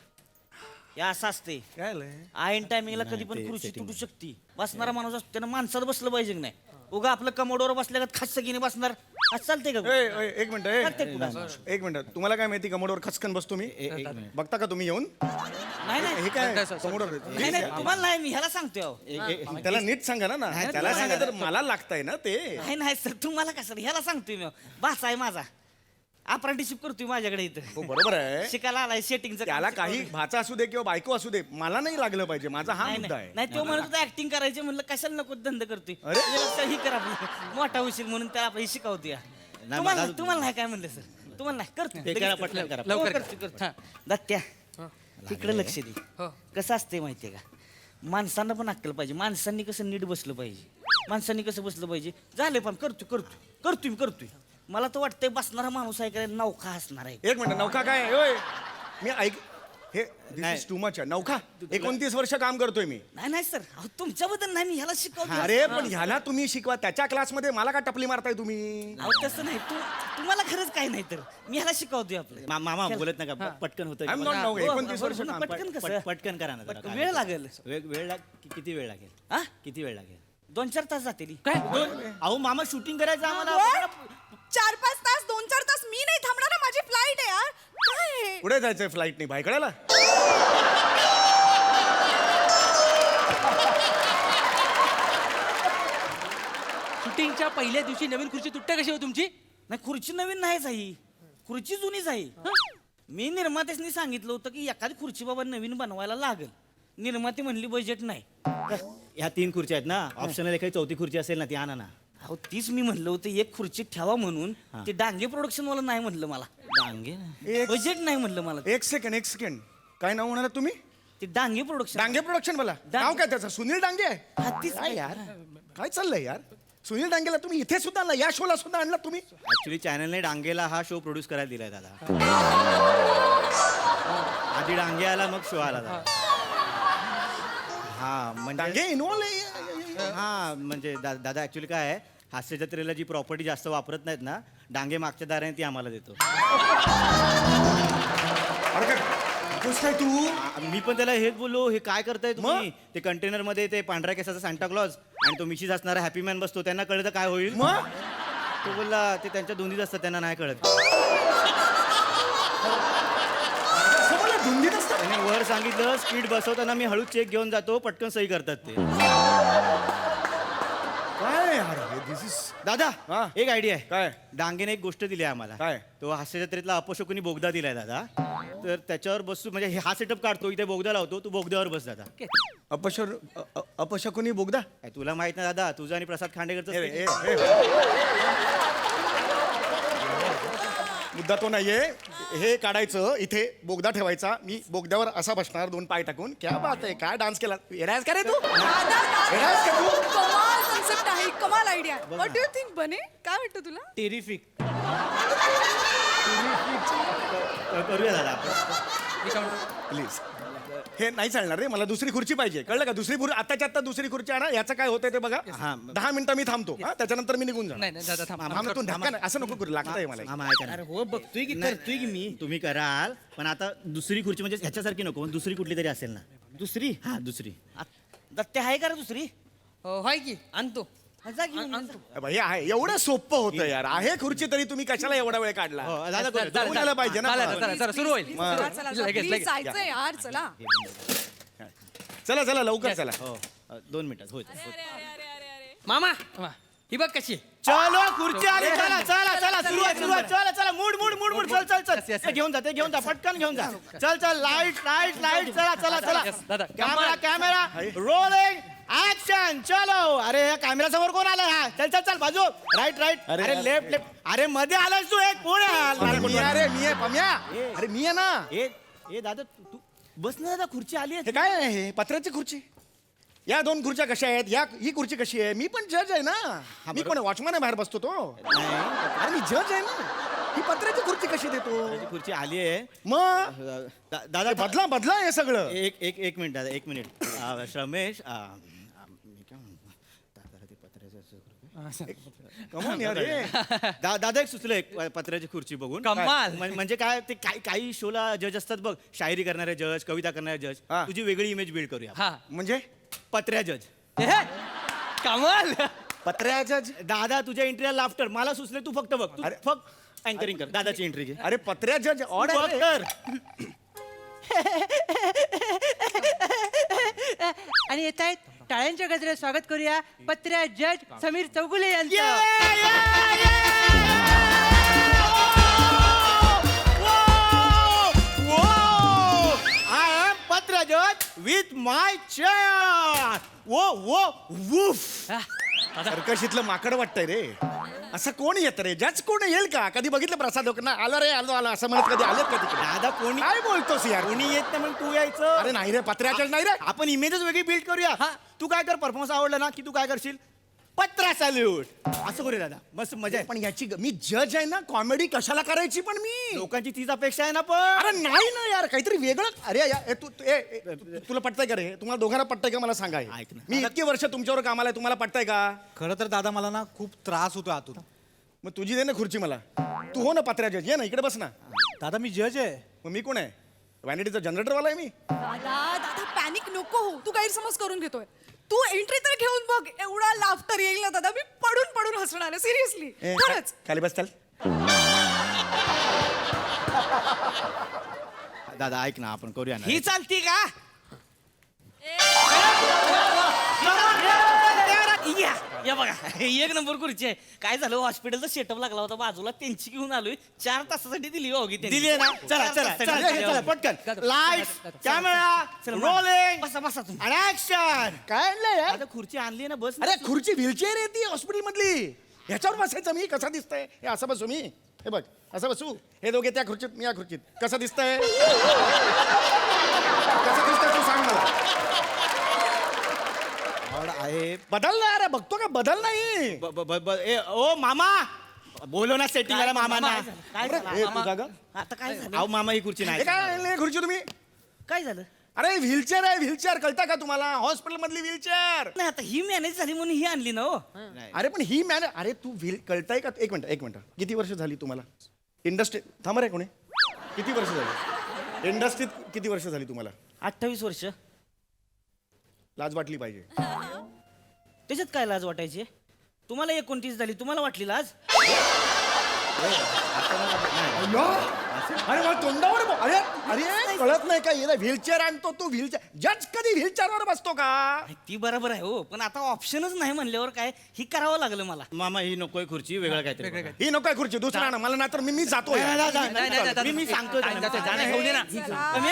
या असं असते काय आयन टायमिंगला कधी पण खुर्ची तुटू शकते बसणारा माणूस असतो त्यानं माणसात बसलं पाहिजे की नाही उगा आपलं कमोडवर बसल्या का खचकीने बसणार असं चालतंय का एक मिनिट चालतंय पुढं. एक मिनिट तुम्हाला काय माहिती कमोडवर खचकन बसतो मी बघता का तुम्ही येऊन? नाही नाही हे काय कमोडवर नाही नाही तुम्हाला नाही मी ह्याला सांगतोय अहो. त्याला नीट सांगा ना त्याला सांगा तर मला लागतंय ना ते. नाही नाही सर तुम्हाला कसं ह्याला सांगतोय मी भाचा आहे माझा अप्रेंटिसशिप करतोय माझ्याकडे इथं हो बरोबर आहे. शिकायला आलाय सेटिंगचं त्याला काही भाचा असू दे किंवा बायको असू दे मला नाही लागलं पाहिजे माझा हा नाही मुद्दा नाही आहे. नाही, तो म्हणत होता ऍक्टिंग करायची म्हणलं कशाला नको धंदा करतोय अरे. ही करा आपलं मोठा होशील म्हणून त्याला आपण शिकवतोय तुम्हाला तुम्हाला नाही काय म्हणलं सर तुम्हाला नाही करतो लगेच करतो. लवकर हो, करतो, करतो. दत्त्या तिकडे लक्ष दे कसं असते माहितीये का माणसांना पण अक्कल पाहिजे माणसांनी कसं नीट बसलं पाहिजे माणसांनी कसं बसलं पाहिजे झालं पण करतोय मला तर वाटतंय बसणारा माणूस आहे का नौका असणार आहे एक मिनिट नौका काय आहे? ओय मी ऐक हे दिस टू मच आहे नौका 29 वर्ष काम करतोय मी. नाही सर तुमच्याबद्दल नाही मी ह्याला शिकवतो अरे पण ह्याला तुम्ही शिकवा त्याच्या क्लासमध्ये मला का टपली मारताय तुम्ही? अहो तसं नाही तुम्हाला खरंच काही नाही तर मी ह्याला शिकवतोय आपलं मामा बोलत नका पटकन होतं I'm not now. 29 वर्ष काम. पटकन कसं पटकन करा ना जरा. वेळ लागेल किती वेळ लागेल हा किती वेळ लागेल 2-4 तास जातील काय अहो मामा शूटिंग करायचं आम्हाला 4-5 तास 2-4 तास मी नाही थांबणार ना, माझी फ्लाईट आहे यार. काय पुढे जायचंय फ्लाईटने भायकड्याला. शूटिंगच्या पहिल्या दिवशी नवीन खुर्ची तुटते कशी हो तुमची? नाही खुर्ची नवीन नाहीच आहे खुर्ची जुनीच आहे मी निर्मात्याने सांगितलं होतं की एखादी खुर्ची बाबा नवीन बनवायला लागेल निर्माती म्हणली बजेट नाही ह्या 3 खुर्च्या आहेत ना ऑप्शनल एखादी 4थी खुर्ची असेल ना ती आणा ना. अहो तीच मी म्हणलं होतं एक खुर्ची ठेवा म्हणून ते डांगे प्रोडक्शन वाला नाही म्हणलं मला डांगे एक बजेट नाही म्हणलं मला एक सेकंड काय नाव म्हणाला तुम्ही? ते डांगे प्रोडक्शन डांगे प्रोडक्शन मला नाव काय त्याचं? सुनील डांगे आहे. हा, तीच काय यार काय चाललंय यार? सुनील डांगेला तुम्ही इथे सुद्धा आणला या शोला सुद्धा आणला तुम्ही? ऍक्च्युली चॅनलने डांगेला हा शो प्रोड्यूस करायला दिलाय दादा. आधी डांगे आला मग शो आला दादा. हा म्हणजे डांगे इन्व्हॉल्व हा म्हणजे दादा ऍक्च्युली काय आहे हास्य जत्रेला जी प्रॉपर्टी जास्त वापरत नाहीत ना डांगे मागच्या दाराने ती आम्हाला देतो. अरे काय बोलतोस काय तू? मी पण त्याला हेच बोललो हे काय करताय तुम्ही ते कंटेनर मध्ये ते पांढऱ्या केसाचा सांता क्लॉज आणि तो मिशीज असणारा हॅपी मॅन बसतो त्यांना कळलं तर काय होईल मग तो बोलला ते त्यांच्या दोन्हीच असतात त्यांना नाही कळत असं मला धुंदीत असतं. त्याने वर सांगितलं स्पीड बसवताना मी हळू चेक घेऊन जातो पटकन सही करतात ते काय यार दिस इज दादा हा. एक आयडिया आहे काय? डांगेने एक गोष्ट दिली आहे आम्हाला काय? तो हास्य जत्रेतला अपशकुनी बोगदा दिलाय दादा तर त्याच्यावर बसू म्हणजे हा सेटअप काढतो इथे बोगदा लावतो तू बोगद्यावर बस दादा अपशकुनी बोगदा. काय तुला माहित ना दादा तुझं आणि प्रसाद ए, खांडेकरचं ए, ए. मुद्दा तो नाहीये हे काढायचं इथे बोगदा ठेवायचा मी बोगद्यावर असा बसणार 2 पाय टाकून क्या बात आहे काय डान्स केला येरायस का रे तू येरायस का तू? कमाल कन्सेप्ट आहे, कमाल idea. What do you think बने? काय वाटतं तुला? टेरिफिक करूया दादा आपण प्लीज हे नाही चालणार रे, मला दुसरी खुर्ची पाहिजे, कळलं का? दुसरी खुर्ची आत्ताच्या आत्ता दुसरी खुर्ची आणा. याचं काय होतंय ते बघा. 10 मिनिटं मी थांबतो, हा, त्याच्यानंतर मी निघून नाही नाही दादा थांब थांब तू धक्का नाही, असं नको करू, लागतंय मला. मामा ऐका ना. अरे हो बघतोय की करतोय की मी, तुम्ही कराल पण आता दुसरी खुर्ची म्हणजे ह्याच्यासारखी नको, दुसरी कुठली तरी असेल ना. दुसरी हा दुसरी दत्ते आहे का रे दुसरी? होय की आणतो भाई आहे एवढं सोपं होतं यार. आहे खुर्ची तरी तुम्ही कशाला एवढा वेळ काढला? दादा जाऊन यायला पाहिजे ना. चला सुरू होईल चला, चला, चला. लगेच, Please लगेच. जायचंय यार चला. चला चला लवकर चला. हो 2 मिनिटात होईल. मामा ही बघ कशी चलो खुर्ची आली, चला चला चला सुरुवात सुरुवात, चला चला मूड मूड मूड मूड, चल चल चल yes. ते घेऊन जा, ते घेऊन जा, पटकन घेऊन जा. चल चल लाईट लाईट लाईट, चला चला चला. Yes, दादा. कॅमेरा कॅमेरा रोलिंग ऍक्शन, चलो. अरे या कॅमेरा समोर कोण आलाय? हा चल चल चल बाजू, राईट राईट, अरे लेफ्ट लेफ्ट. अरे मध्ये आलास तू, एक कोण अरे मी आहे, मी आहे पम्या. अरे मी आहे ना. ए दादा तू बस ना दादा, खुर्ची आली हे काय आहे? हे पत्र्याची खुर्ची. या 2 खुर्च्या कशा आहेत? ही खुर्ची कशी आहे? मी पण जज आहे ना. मी कोण वॉचमॅन आहे, बाहेर बसतो तो. अरे मी जज आहे ना. ही पत्र्याची खुर्ची कशी देतो? खुर्ची आली आहे मग दादा. बदला बदला हे सगळं. एक मिनिट दादा, 1 मिनिट. रमेश मी काय म्हणतो, दादाला ते पत्र्याचं कमाल यार हे. दादा एक सुचलं, एक पत्र्याची खुर्ची बघून. कमाल. म्हणजे काय ते काही शोला जज असतात बघ, शायरी करणारे जज, कविता करणारे जज. हा. तुझी वेगळी इमेज बिल्ड करूया. हा म्हणजे पत्र्या जज. कमाल पत्र्या जज. दादा तुझ्या एंट्रीला लाफ्टर. मला सुचले, तू फक्त बघ, तू फक्त अँकरिंग कर. दादाची एंट्री घे. अरे पत्र्या जज ऑड तू आहे बघ रे. तर. आणि येत आहेत टाळ्यांच्या गजरात स्वागत करूया पत्र्या जज समीर चौगुले यांचं. I am Patra Judge with my chair. Woof. सर्कशीतलं माकड वाटतंय रे. असं कोण येतं रे? जज कोण येईल का? कधी बघितलं प्रसाद लोकांना? आलो रे आलो आलो असं म्हणत कधी आलेत का तिकडे? दादा कोणी काय बोलतोस यार? कोणी येत नाही म्हणून तू यायचं. अरे नाही रे, पत्र्या जज नाही रे. आपण इमेजच वेगळी बिल्ड करूया. तू काय कर, परफॉर्मन्स आवडला ना की तू काय करशील, पत्रा सॅल्यूट असं करूया दादा. मस्त मजा आहे. पण याची मी जज आहे ना, कॉमेडी कशाला करायची पण मी? लोकांची तीच अपेक्षा आहे ना. पण अरे नाही ना यार, काहीतरी वेगळं. अरे तुला पटतंय का रे? तुम्हाला दोघांना पटतंय का मला सांगा. ऐक ना. मी इतकी वर्ष तुमच्यावर कामाला आहे, तुम्हाला पटतंय का? खरं तर दादा मला ना खूप त्रास होतो आतून. मग तुझी दे ना खुर्ची मला. तू हो ना पत्र्या जज, ये ना इकडे बस ना. दादा मी जज आहे. मग मी कोण आहे? व्हॅनिटीचा जनरेटरवाला आहे मी. दादा दादा पॅनिक नको हो, तू गैरसमज करून घेतोय. तू एंट्री तर घेऊन बघ, एवढा लाफ्टर येईल ना दादा, मी पडून पडून हसणार आहे सिरियसली. खरंच. खाली बस चल. दादा ऐक ना, आपण करूया ना. ही चालती का? या बघा एक नंबर खुर्ची आहे. काय झालं, हॉस्पिटलचा सेटअप लागला होता बाजूला, त्यांची घेऊन आलोय. 4 तासासाठी दिली होगी. दिली आहे ना. चला चला चला चला पटकन. लाईट कॅमेरा रोलिंग बसा बसा तुम्ही. आणि ऍक्शन. काय आणलंय यार? आता खुर्ची आणली ना, बस. अरे खुर्ची व्हीलचेअर आहे ती हॉस्पिटल मधली. ह्याच्यावर बसायचं मी. कसं दिसतंय हे? असं बसू मी. हे बघ असं बसू. हे दोघे त्या खुर्चीत, मी या खुर्चीत. कसं दिसतंय? कसं दिसतंय तू सांग मला. आहे. बदल ना. अरे बघतो का? बदल नाही. ओ मामा बोलो ना सेटिंग मामा ना. काय अरे, झालं? हे तू जागा. आता काय झालं? अहो मामा ही खुर्ची हे नाही. काय आणलंय खुर्ची तुम्ही? काय झालं? अरे व्हीलचेअर आहे, व्हीलचेअर. कळतं का तुम्हाला? हॉस्पिटल मधली व्हीलचेअर. नाही आता ही मॅनेज झाली म्हणून ही आणली ना हो. अरे पण ही मॅन. अरे तू कळताय का? एक मिनिट. किती वर्ष झाली तुम्हाला इंडस्ट्री? थांब रे कोणी. किती वर्ष झाली इंडस्ट्रीत? किती वर्ष झाली तुम्हाला? 28 वर्ष. लाज वाटली पाहिजे. त्याच्यात काय लाज वाटायची? तुम्हाला 29 झाली, तुम्हाला वाटली लाज? अरे मला तोंडावर अरे अरे कळत नाही का? व्हीलचेअर आणतो तू. व्हीलचेअर जज कधी व्हीलचेअरवर बसतो का? ती बरोबर आहे हो, पण आता ऑप्शनच नाही म्हणल्यावर काय, ही करावं लागलं मला. मामा ही नकोय खुर्ची, वेगळं काहीतरी बघा. ही नकोय खुर्ची. दुसरा ना मला ना, तर मी जातो. मी सांगतोय चला,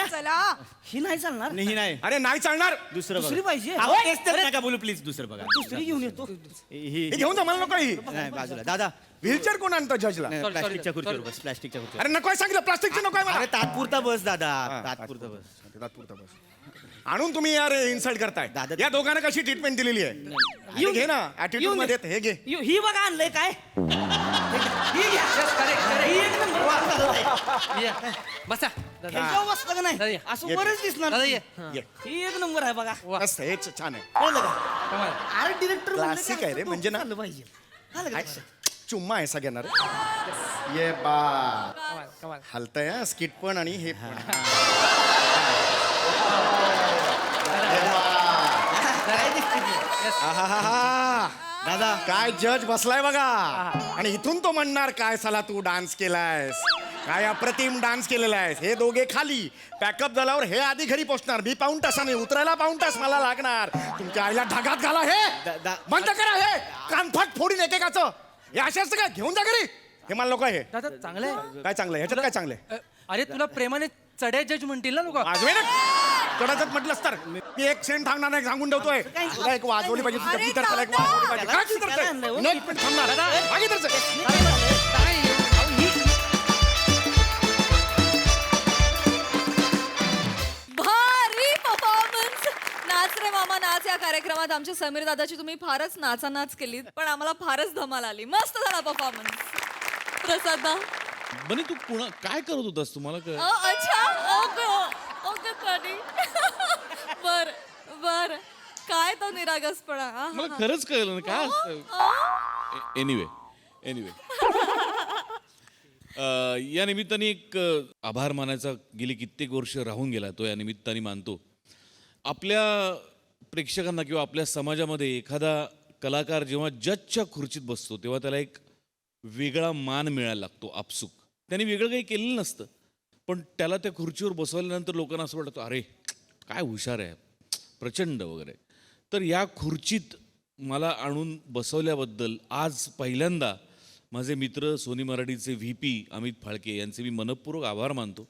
चला. ही नाही चालणार. नाही नाही. अरे नाही चालणार. दुसरं दुसरी पाहिजे. अहो, तेच तर नका बोलू प्लीज. दुसरं बघा. दुसरी घेऊन येतो. ही हे घेऊन जा. मला नको ही नाही बाजूला. दादा व्हीलचेअर. कोण आणतं जजला? प्लास्टिकच्या खुर्चीवर बस. प्लास्टिकच्या खुर्चीवर. अरे नकोय सांगितलं. प्लास्टिकची नकोय मला. अरे तात्पुरता बस दादा, तात्पुरता बस. तात्पुरता बस. आणून तुम्ही यार इन्सल्ट करताय. दादा- या दोघांना कशी ट्रीटमेंट दिलेली आहे? हे घे ना ऍटिट्यूड मध्ये. हे घे. ही बघा आणलंय काय. बसा ह्याच्यावर बसलं का नाही असं बरंच दिसणार दादा, ये. ही एक नंबर आहे बघा मस्त हे छान आहे कळलं का आर्ट डिरेक्टर Classic आहे रे, म्हणजे ना- पाहिजे चुम्मा आहे सगळ्यांना रे. ये बा हलतंय हा स्किट पण आणि हे पण आहाहाहा. दादा काय जज बसलाय बघा आणि इथून तो म्हणणार काय साला तू डान्स केलायस, काय अप्रतिम डान्स केलेला आहेस. हे दोघे खाली पॅकअप झाल्यावर हे आधी घरी पोहोचणार. मी पाऊण तासाने उतरायला पाऊण तास मला लागणार. तुमच्या आईला ढगात घाला. हे बंद करा. हे कानफाट फोडून एकेकाचं. हे असे असतं काय? घेऊन जा घरी. हे मला लोक हे दादा चांगलं आहे काय चांगलं आहे? ह्याच्यात काय चांगलं आहे? अरे तुला प्रेमाने चढ्या जज म्हणतील ना लोक. वाजवे ना कडकच म्हटलंस तर मी एक सेंट थांबणार नाही सांगून ठेवतोय. तुला एक वाजवली पाहिजे. तुझ्या पितरचा एक वाजवली पाहिजे. काय पितरचं? एक मिनिट थांबणार. मागे तरचं. भारी परफॉर्मन्स. नाच रे मामा नाच या कार्यक्रमात आमच्या समीर दादाची तुम्ही फारच नाचानाच केलीत, पण आम्हाला फारच धमाल आली. मस्त झाला परफॉर्मन्स. प्रसादा बनी तू काय करत होतास तुम्हाला अच्छा ओके ओके कधी बर बर काय तो निरागसपणा मला खरंच कळलं ना काय असतं. एनिवे या निमित्ताने एक आभार मानायचा गेली कित्येक वर्ष राहून गेला तो या निमित्ताने मानतो. आपल्या प्रेक्षकांना किंवा आपल्या समाजामध्ये एखादा कलाकार जेव्हा जजच्या खुर्चीत बसतो तेव्हा त्याला एक वेगळा मान मिळायला लागतो आपसूक. त्याने वेगळं काही केलेलं नसतं, पण त्याला त्या खुर्चीवर बसवल्यानंतर लोकांना असं वाटतं अरे काय हुशार आहे, प्रचंड वगैरे. तर या खुर्चीत मला आणून बसवल्याबद्दल आज पहिल्यांदा माझे मित्र सोनी मराठीचे VP अमित फाळके यांचे मी मनपूर्वक आभार मानतो.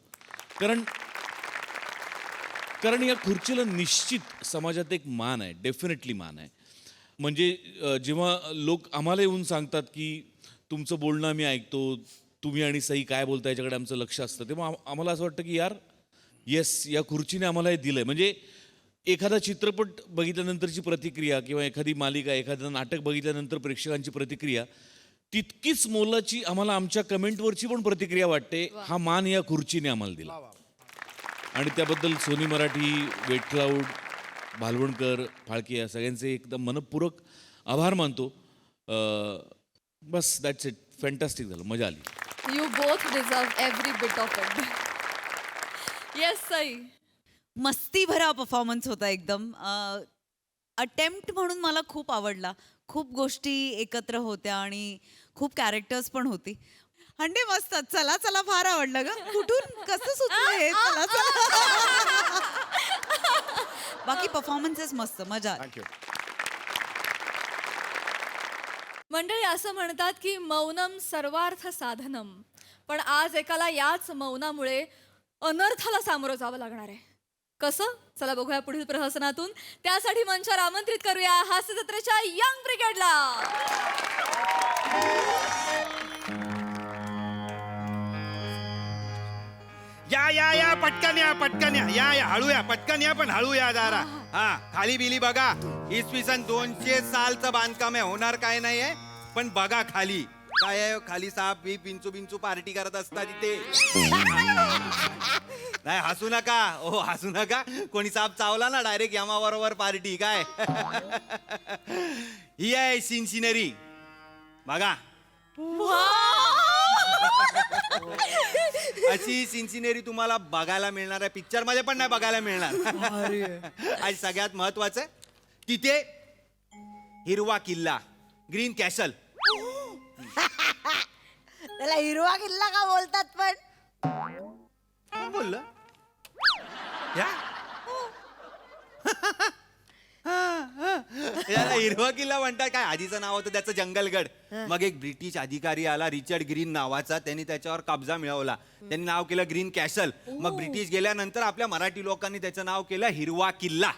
कारण या खुर्चीला निश्चित समाजात एक मान आहे, डेफिनेटली मान आहे. म्हणजे जेव्हा लोक आम्हाला येऊन सांगतात की तुमचं बोलणं आम्ही ऐकतो, तुम्ही आणि सई काय बोलता याच्याकडे आमचं लक्ष असतं, तेव्हा आम्हाला असं वाटतं की यार येस या खुर्चीने आम्हाला हे दिलं आहे. म्हणजे एखादा चित्रपट बघितल्यानंतरची प्रतिक्रिया किंवा एखादी मालिका एखादं नाटक बघितल्यानंतर प्रेक्षकांची प्रतिक्रिया तितकीच मोलाची आम्हाला आमच्या कमेंटवरची पण प्रतिक्रिया वाटते. हा मान या खुर्चीने आम्हाला दिला आणि त्याबद्दल Sony Marathi, wet cloud, Bhalwankar, Phalke या सगळ्यांचे एकदम मनपूर्वक आभार मानतो. बस दॅट्स इट. फॅन्टास्टिक झालं, मजा आली. You both deserve every bit of it. Yes Sai. मस्ती भरा परफॉर्मन्स होता एकदम. अटेम्प्ट म्हणून मला खूप आवडला. खूप गोष्टी एकत्र होत्या आणि खूप कॅरेक्टर्स पण होती. हंडे मस्त. चला चला फार आवडलं ग. कुठून कसं सुचलं हे चला चला. बाकी परफॉर्मन्सेस मस्त, मजा. थँक्यू. मंडळी असं म्हणतात की मौनम सर्वार्थ साधनम, पण आज एकाला याच मौनामुळे अनर्थाला सामोरं जावं लागणार आहे. कसं? चला बघूया पुढील प्रहसनातून. त्यासाठी मंचावर आमंत्रित करूया हास्य जत्रेच्या यंग ब्रिगेडला. या पटकन या हळू या पटकन या, पण हळू या जरा. हा खाली बिली बघा. इसवी सन 200 सालचं बांधकाम आहे, होणार काय नाही आहे, पण बघा खाली काय आहे. खाली साप बिंचू पार्टी करत असतात तिथे. नाही हसू नका, ओ हसू नका. कोणी साप चावला ना डायरेक्ट यमाबरोबर पार्टी काय. ही आहे सिनसिनरी बघा. अशी सिनसिनरी तुम्हाला बघायला मिळणार आहे, पिक्चर मध्ये पण नाही बघायला मिळणार. आणि सगळ्यात महत्वाचं तिथे हिरवा किल्ला, ग्रीन कॅसल. त्याला हिरवा किल्ला का बोलतात पण? कोण बोललं? या याला हिरवा किल्ला म्हणतात काय? आधीचं नाव होतं त्याचं जंगलगड. मग एक ब्रिटिश अधिकारी आला रिचर्ड ग्रीन नावाचा, त्यांनी त्याच्यावर कब्जा मिळवला. त्यांनी नाव केलं ग्रीन कॅसल. मग ब्रिटिश गेल्यानंतर आपल्या मराठी लोकांनी त्याचं नाव केलं हिरवा किल्ला.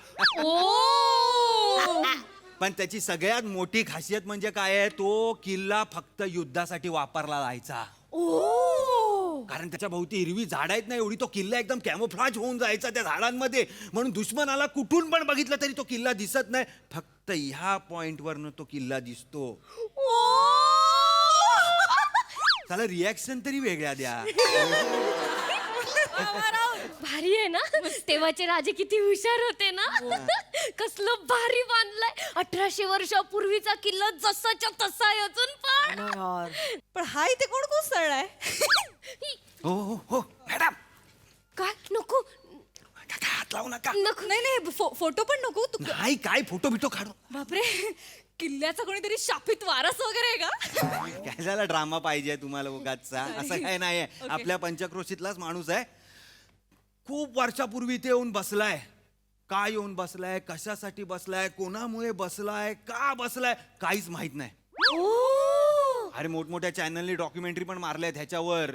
पण त्याची सगळ्यात मोठी खासियत म्हणजे काय आहे, तो किल्ला फक्त युद्धासाठी वापरला जायचा. कारण त्याच्या भोवती हिरवी झाड आहेत ना एवढी, तो किल्ला एकदम कॅमोफ्लाज होऊन जायचा त्या झाडांमध्ये. म्हणून दुश्मनाला कुठून पण बघितलं तरी तो किल्ला दिसत नाही, फक्त ह्या पॉइंट वरनं तो किल्ला दिसतो. स्वतःला रिॲक्शन तरी वेगळ्या द्या. भारी आहे ना, तेव्हाचे राजे किती हुशार होते ना. कसलं भारी बांधलंय, 1800 वर्षापूर्वीचा किल्ला जसाच्या तसा आहे अजून पण. पण हा इथे कोण कोसळलाय? हो हो हो मॅडम, काय नको काय हात लावू नका. नको नाही नाही फोटो पण नको तू. नाही काय फोटो बिटो काढू. बापरे, किल्ल्याचा कोणीतरी शापित वारस वगैरे आहे का? काय झाला ड्रामा पाहिजे तुम्हाला उगाचचा? असं काय नाहीये. आपल्या पंचक्रोशीतलाच माणूस आहे. खूप वर्षापूर्वी इथे येऊन बसलाय. का येऊन बसलाय, कशासाठी बसलाय, कोणामुळे बसलाय, का बसलाय, काहीच माहित नाही. अरे मोठमोठ्या चॅनलनी डॉक्युमेंटरी पण मारल्या ह्याच्यावर.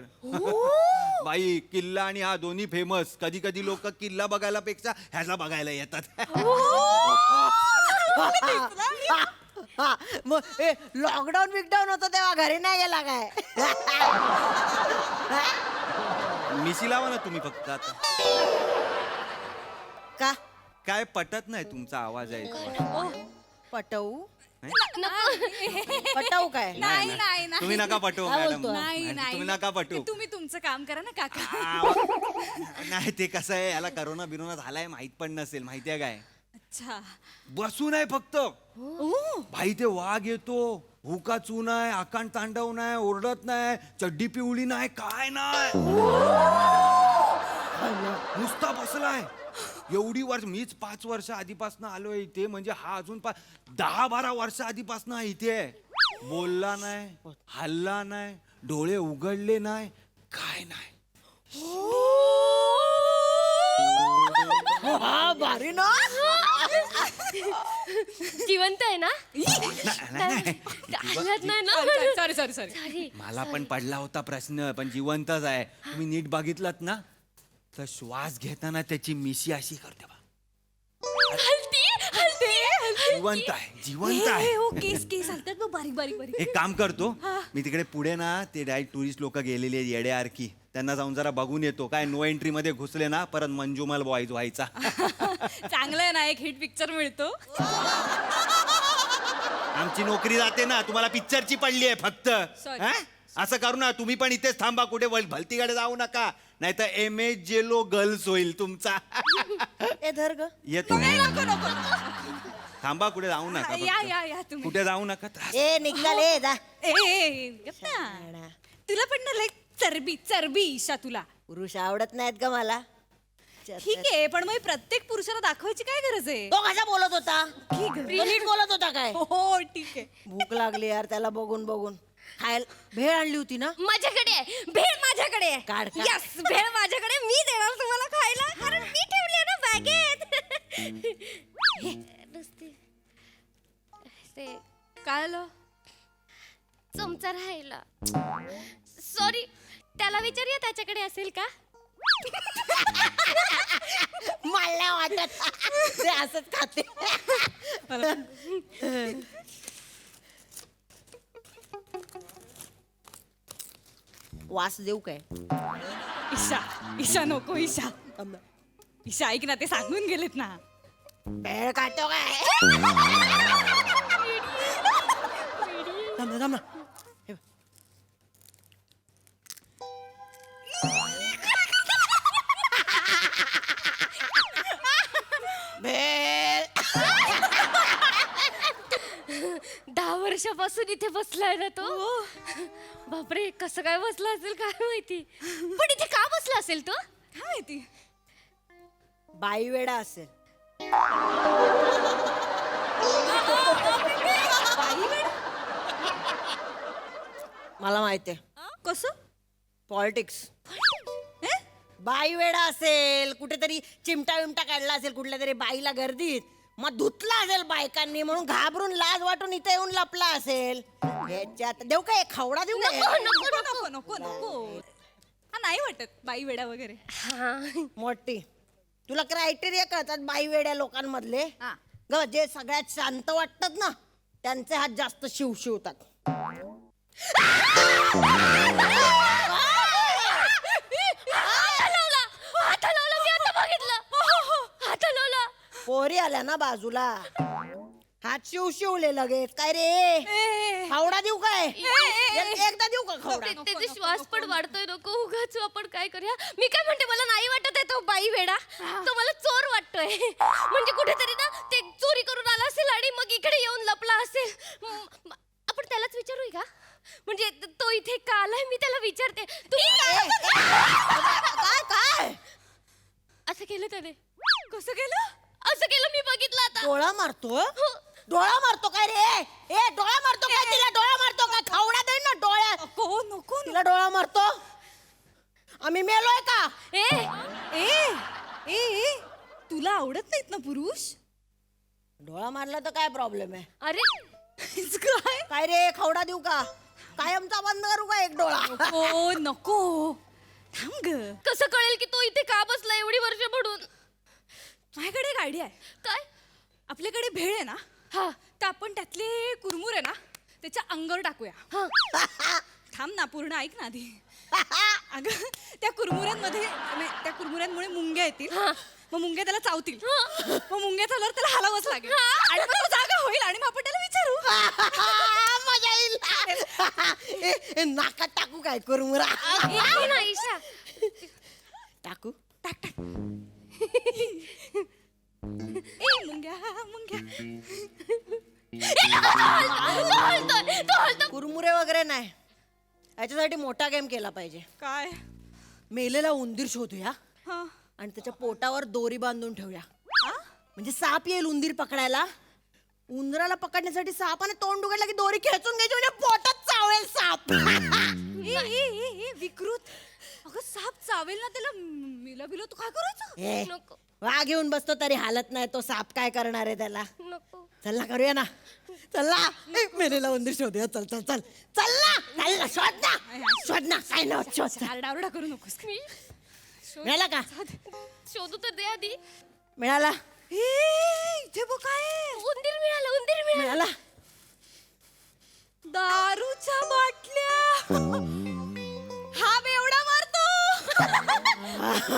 बाई, किल्ला आणि हा दोन्ही फेमस. कधी कधी लोक किल्ला बघायला पेक्षा ह्याला बघायला येतात. मग लॉकडाऊन बिकडाऊन होतं तेव्हा घरी नाही गेला काय? मिशी लावा ना तुम्ही फक्त आता. का काय पटत नाही तुमचा आवाज आहे. पटवू नको. पटवू काय? नाही नाही तुम्ही नका पटवू काय मॅडम. बोलतो? नाही नाही तुम्ही नका पटवू. तुम्ही तुमचं काम करा ना काका. नाही ते कसं आहे, याला करोना बिरोना झालाय माहित पण नसेल. माहितीये काय, अच्छा. बसून आहे फक्त. भाई ते वाघ येतो, हुका चू नाही, आकांड तांडव नाही, ओरडत नाही, चड्डी पिवळी नाही, काय नाही, नुसता बसलाय. एवढी वर्ष, मीच 5 वर्ष आधीपासून आलोय इथे, म्हणजे हा अजून 10-12 वर्ष आधीपासून इथे आहे. बोलला नाही, हल्ला नाही, डोळे उघडले नाही, काय नाही. भारी ना. जिवंत आहे ना? हालत नाही ना? Sorry sorry sorry. मला पण पडला होता प्रश्न, पण जिवंतच आहे. तुम्ही नीट बघितलात ना, तर श्वास घेताना त्याची मिशी अशी करते बा. जिवंत आहे, जिवंत आहे. केस केस हलतात बघ, बारीक बारीक बारीक. एक काम करतो मी, तिकडे पुढे ना ते डायरेक्ट टुरिस्ट लोक गेलेले आहेत येड्यासारखी, त्यांना जाऊन जरा बघून येतो. काय नो एंट्री मध्ये घुसले ना परत मंजुमल बॉईज व्हायचा. चांगलं आहे ना, एक हिट पिक्चर मिळतो. आमची नोकरी जाते ना, तुम्हाला पिक्चरची पडली आहे फक्त. Sorry. हा? असं करू ना, तुम्ही पण इथेच थांबा, कुठे भलतीकडे जाऊ नका, नाही तर MS जेलो गर्ल्स होईल तुमचा. ए धर ग. येतो. नको नको. थांबा, कुठे जाऊ नका या फक्त. या या तुम्ही. कुठे जाऊ नका. त्रास. ए निघाले जा. ए गप ना. तुला पण ना लाईक चरबी चरबी ईशा तुला. पुरुष आवडत नाहीत ग मला. ठीक आहे, पण मग प्रत्येक पुरुषाला दाखवायची काय गरज आहे? तो कसा बोलत होता? ठीक तो आहे. नीट बोलत होता काय? हो ठीक आहे. भूक लागली यार त्याला बघून बघून. खायला भेळ आणली होती ना? माझ्याकडे आहे भेळ, माझ्याकडे आहे. काढ, काढ. यस, भेळ माझ्याकडे. मी देणार तुम्हाला खायला, कारण मी ठेवली आहे ना बॅगेत. नुसती ते काय आलं? चमचा राहिला. सॉरी, त्याला विचारूया त्याच्याकडे असेल का. मला वाटत ते असंच खाते. वास देऊ काय? ईशा ईशा नको ईशा. ईशा ऐक ना, ते सांगून गेलेत ना. भेळ काटो काय? थांब ना, थांब ना. भेळ. 10 वर्षापासून इथे बसलाय ना तो. बापरे, कसं काय बसला असेल काय माहिती. पण इथे का बसला असेल तो काय माहिती. बाई वेडा असेल. मला माहितीये. कसं? पॉलिटिक्स. बाई वेडा असेल, कुठेतरी चिमटा विमटा काढला असेल कुठल्या तरी बाईला गर्दीत, मग धुतला असेल बायकांनी, म्हणून घाबरून लाज वाटून इथे येऊन लपला असेल. ह्याच्यात देऊ काय खवडा देऊ काय? नको नको नको नको. हा नाही वाटत बाई वेडा वगैरे. मोठी तुला क्रायटेरिया कळतात बाई वेड्या लोकांमधले. हा. ग जे सगळ्यात शांत वाटतात ना, त्यांचे हात जास्त शिवशिवतात. पोरी आल्या ना बाजूला, हात शिवले लगेच काय रे खावडा देऊ काय एकदा देऊ का खावडा त्याचे श्वास पण वाढतोय नको उगाच आपण काय करूया मी काय म्हणते मला नाही वाटत आहे तो बाई वेडा तो मला चोर वाटतोय म्हणजे कुठेतरी ना ते चोरी करून आला असेल आणि मग इकडे येऊन लपला असेल आपण त्यालाच विचारूया का म्हणजे तो इथे का आलाय मी त्याला विचारते काय काय असं केलं त्याने कसं केलं असं केलं मी बघितलं आता डोळा मारतो डोळा मारतो काय रे ए डोळा मारतो काय तिला डोळा मारतो काय खावडा दे ना डोळ्या नको नको तिला डोळा मारतो आम्ही मेलोय का ए ए ए तुला आवडत नाहीत ना पुरुष डोळा मारला तर काय प्रॉब्लेम आहे अरे काय काय रे खावडा देऊ का कायमचा बंद करू का एक डोळा नको नको थांब ग कसं कळेल की तो इथे का बसला एवढी वर्ष पडून माझ्याकडे एक आयडिया आहे काय आपल्याकडे भेळ आहे ना हा तर आपण त्यातले कुरमुर आहे ना त्याच्या अंगावर टाकूया थांब ना पूर्ण ऐक ना आधी अगं त्या कुरमुऱ्यांमध्ये त्या कुरमुऱ्यांमुळे मुंग्या येतील मग मुंग्या त्याला चावतील मग मुंग्या चालल्यावर त्याला हलावंच लागेल आणि मग तो जागा होईल आणि मग आपण त्याला विचारू मजा येईल नाकात टाकू काय कुरमुरा टाकू टाक टाक ए मुंग्या मुंग्या कुरमुरे वगैरे नाही याच्यासाठी मोठा गेम केला पाहिजे काय मेलेला उंदीर शोधूया हा आणि त्याच्या पोटावर दोरी बांधून ठेवूया म्हणजे साप येईल उंदीर पकडायला उंदराला पकडण्यासाठी सापाने तोंड उघडलं की दोरी खेचून घ्यायची म्हणजे पोटात चावेल साप ए विकृत अगं साप चावेल ना त्याला मिला बिलो तू काय करायचं नको वाघ घेऊन बसतो तरी हालत नाही तो साप काय करणार आहे त्याला नको चल ना करूया ना चल ना मेलेला उंदीर शोधूया चल चल चल चल ना शोध ना काय ना शोध आरडाओरडा करू नकोस मिळाला का शोधू तर दे आधी मिळाला इथे बघ काय उंदीर मिळाला मिळाला दारूच्या बाटल्या हा बेवडा मारतो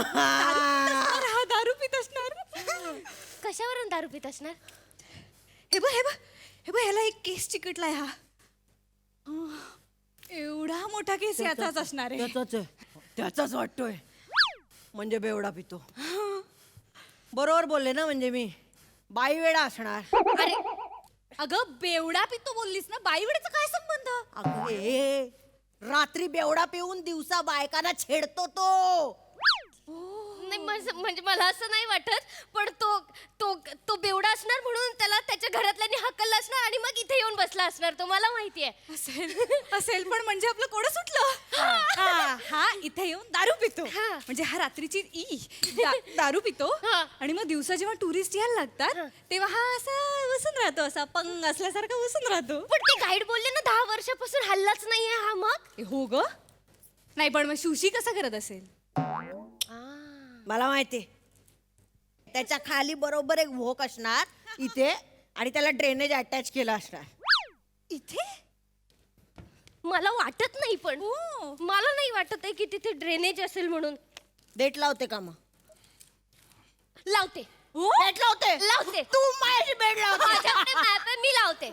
हा दारू पित असणार कशावरून दारू पित असणार हे बघ ह्याला एक केस चिकटलाय हा एवढा मोठा केस याचाच असणार आहे त्याचाच वाटतोय म्हणजे बेवडा पितो बरोबर बोलले ना म्हणजे मी बाई वेडा असणार अरे अगं बेवडा पितो बोललीस ना बाईवेड्याचा काय संबंध अगं ए रात्री बेवडा पिऊन दिवसा बायकांना छेडतो तो नाही म्हणजे मला असं नाही वाटत पण तो तो तो बेवडा असणार म्हणून त्याला त्याच्या घरातल्यांनी हकललं असणार आणि मग इथे येऊन बसला असणार तो मला माहितीये असेल पण म्हणजे आपलं कोण सुटलं हा इथे येऊन दारू पितो म्हणजे हा रात्रीची दारू पितो आणि मग दिवसा जेव्हा टुरिस्ट यायला लागतात तेव्हा हा असा बसून राहतो असा पंग असल्यासारखा बसून राहतो पण ते गाईड बोलले ना 10 वर्षापासून हल्लाच नाहीये हा मग हो ग नाही पण मग सुशी कसा करत असेल मला माहिती त्याच्या खाली बरोबर एक भोक असणार इथे आणि त्याला ड्रेनेज अटॅच केला असणार इथे मला वाटत नाही पण मला नाही वाटत आहे की तिथे ड्रेनेज असेल म्हणून देठ लावते का मग लावते बेड लावते तू माझी बेड माझ्याकडे map आहे, मी लावते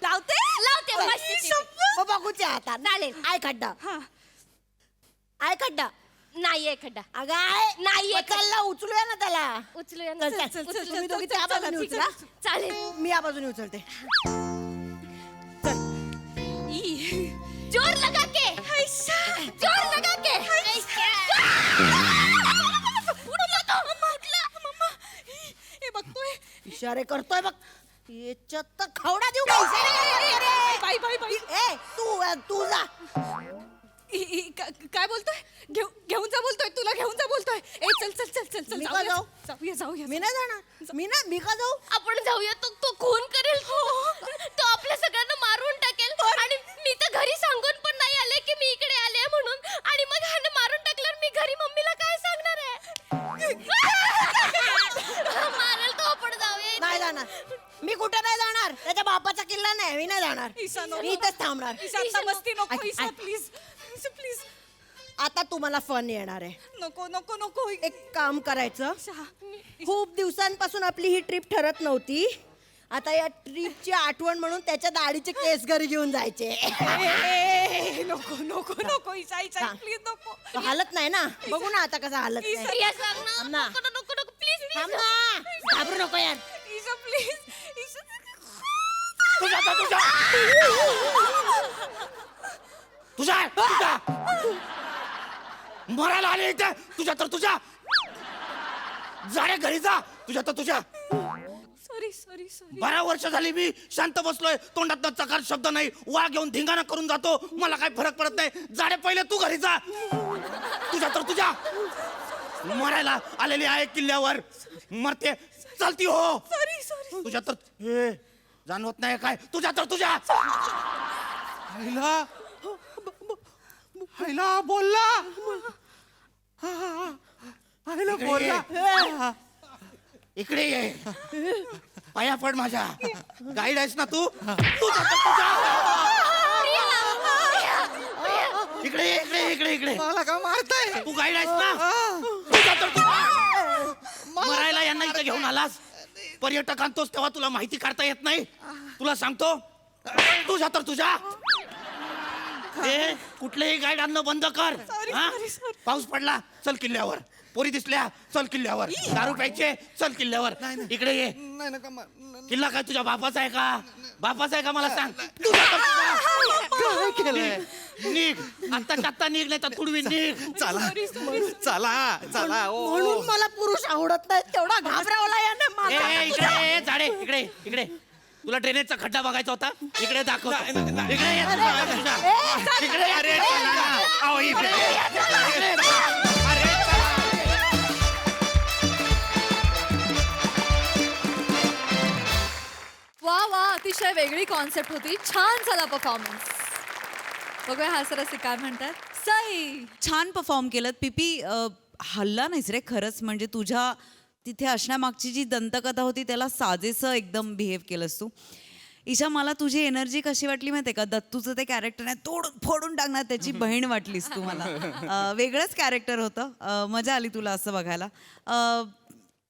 बघूच्या हातात चालेल आय खड्डा आय खड्डा नाहीये खड्डा अगं आय नाहीये चल उचलूया ना त्याला उचलूया चल, चल, चल, चल, तुम्ही दोघी त्या बाजूने उचला. चालेल मी या बाजूने उचलते जोर लगा के जोर लगा के बघतोय इशारे करतोय बघ याच्यात तर खावडा देऊ का इशारे? बाई बाई बाई ए तू जा काय बोलतोय घेऊन जा बोलतोय तुला घेऊन जा बोलतोय ए चल चल चल चल चल मी का जाऊ? जाऊया मी नाही जाणार मी का जाऊ आपण जाऊया तो खून करेल तो आपल्या सगळ्यांना मारून टाकेल आणि मी तर घरी सांगून पण नाही आले की मी इकडे आले म्हणून आणि मग ह्याने मारून टाकल्यावर मी घरी मम्मीला काय सांगणार आहे मारेल तो आपण जाऊया नाही जाणार मी कुठे नाही जाणार त्याच्या बापाचा किल्ला नाही मी नाही जाणार मी इथेच थांबणार मस्ती नको ऐक, ईशा ऐक. प्लीज प्लीज आता तुम्हाला फन येणार आहे नको नको नको एक काम करायचं खूप दिवसांपासून आपली ही ट्रिप ठरत नव्हती आता या ट्रिपची आठवण म्हणून त्याच्या दाढीचे केस घरी घेऊन जायचे. नको नको नको इसा इसा प्लीज नको. तो हालत नाही ना, बघू ना आता कसा हालत नाही. प्रिया सांग ना. थांब ना. नको नको नको प्लीज थांब ना, घाबरू नको यार. इसा प्लीज इसा. तुझ्या मरायला आले इथे तुझ्या जाण्या घरी जा तुझ्या सॉरी सॉरी सॉरी. 12 वर्ष झाली मी शांत बसलोय, तोंडात चकार शब्द नाही, वा घेऊन धिंगाणा करून जातो, मला काही फरक पडत नाही. जाणे पहिले तू घरी जा. तुझ्या मरायला आलेली आहे किल्ल्यावर, मरते चालती हो. Sorry sorry. तुझ्या तर हे जाणवत नाही काय, तुझ्या हैला बोलला. हैला बोलला. इकडे ये, पाया पड माझ्या. गाईड आहेस ना तू. इकडे मला का मारताय? तू गाईड आहेस ना. मरायला यांना इथे घेऊन आलास. पर्यटक आणतोस तेव्हा तुला माहिती काढता येत नाही. तुला सांगतो तुझ्या कुठलेही गाईड आणणं बंद कर. हा? पाऊस पडला चल किल्ल्यावर, पोरी दिसल्या चल किल्ल्यावर, दारू प्यायचे चल किल्ल्यावर. इकडे ये. किल्ला काय तुझ्या बापाचा आहे का मला सांग. काय केलंय? निघ आत्ता निघ, नाही तर तुडवी निघ. चला म्हणून मला पुरुष आवडत नाही, तेवढा घाबरावला याने माझा. इकडे झाडे, इकडे तुला ड्रेनेजचा खड्डा बघायचा होता, इकडे दाखव. इकडे ये तुझ्या. इकडे अरे वा वा, अतिशय वेगळी कॉन्सेप्ट होती. छान झाला परफॉर्मन्स. बघूया हा सरस काय म्हणतात. सई छान परफॉर्म केलं पीपी. हल्ला नाहीस रे खरंच, म्हणजे तुझ्या तिथे असण्यामागची जी दंतकथा होती त्याला साजेसं एकदम बिहेव केलंस तू. ईशा, मला तुझी एनर्जी कशी वाटली माहिती आहे का, दत्तूचं ते कॅरेक्टर नाही तोडून फोडून टाकणार त्याची बहीण वाटलीस तू मला. वेगळंच कॅरेक्टर होतं. मजा आली तुला असं बघायला.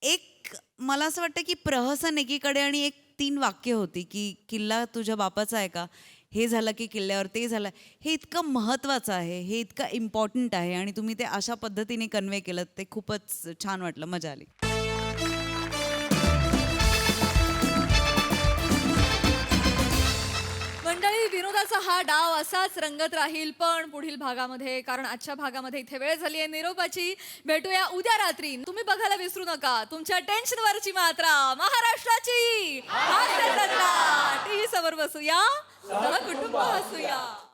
एक मला असं वाटतं की प्रहसन एकीकडे आणि एक 3 वाक्य होती की किल्ला तुझ्या बापाचा आहे का, हे झालं की किल्ल्यावर ते झालं. हे इतकं महत्त्वाचं आहे, हे इतकं इम्पॉर्टंट आहे आणि तुम्ही ते अशा पद्धतीने कन्वे केलं, ते खूपच छान वाटलं, मजा आली. मंडळी, विनोदाचा हा डाव असाच रंगत राहील पण पुढील भागामध्ये, कारण आजच्या भागामध्ये इथे वेळ झाली आहे निरोपाची. भेटूया उद्या रात्री. तुम्ही बघायला विसरू नका तुमच्या टेन्शनवरची मात्रा महाराष्ट्राची हास्य जत्रा. टीव्ही समोर बसूया, जरा कुटुंब हसूया.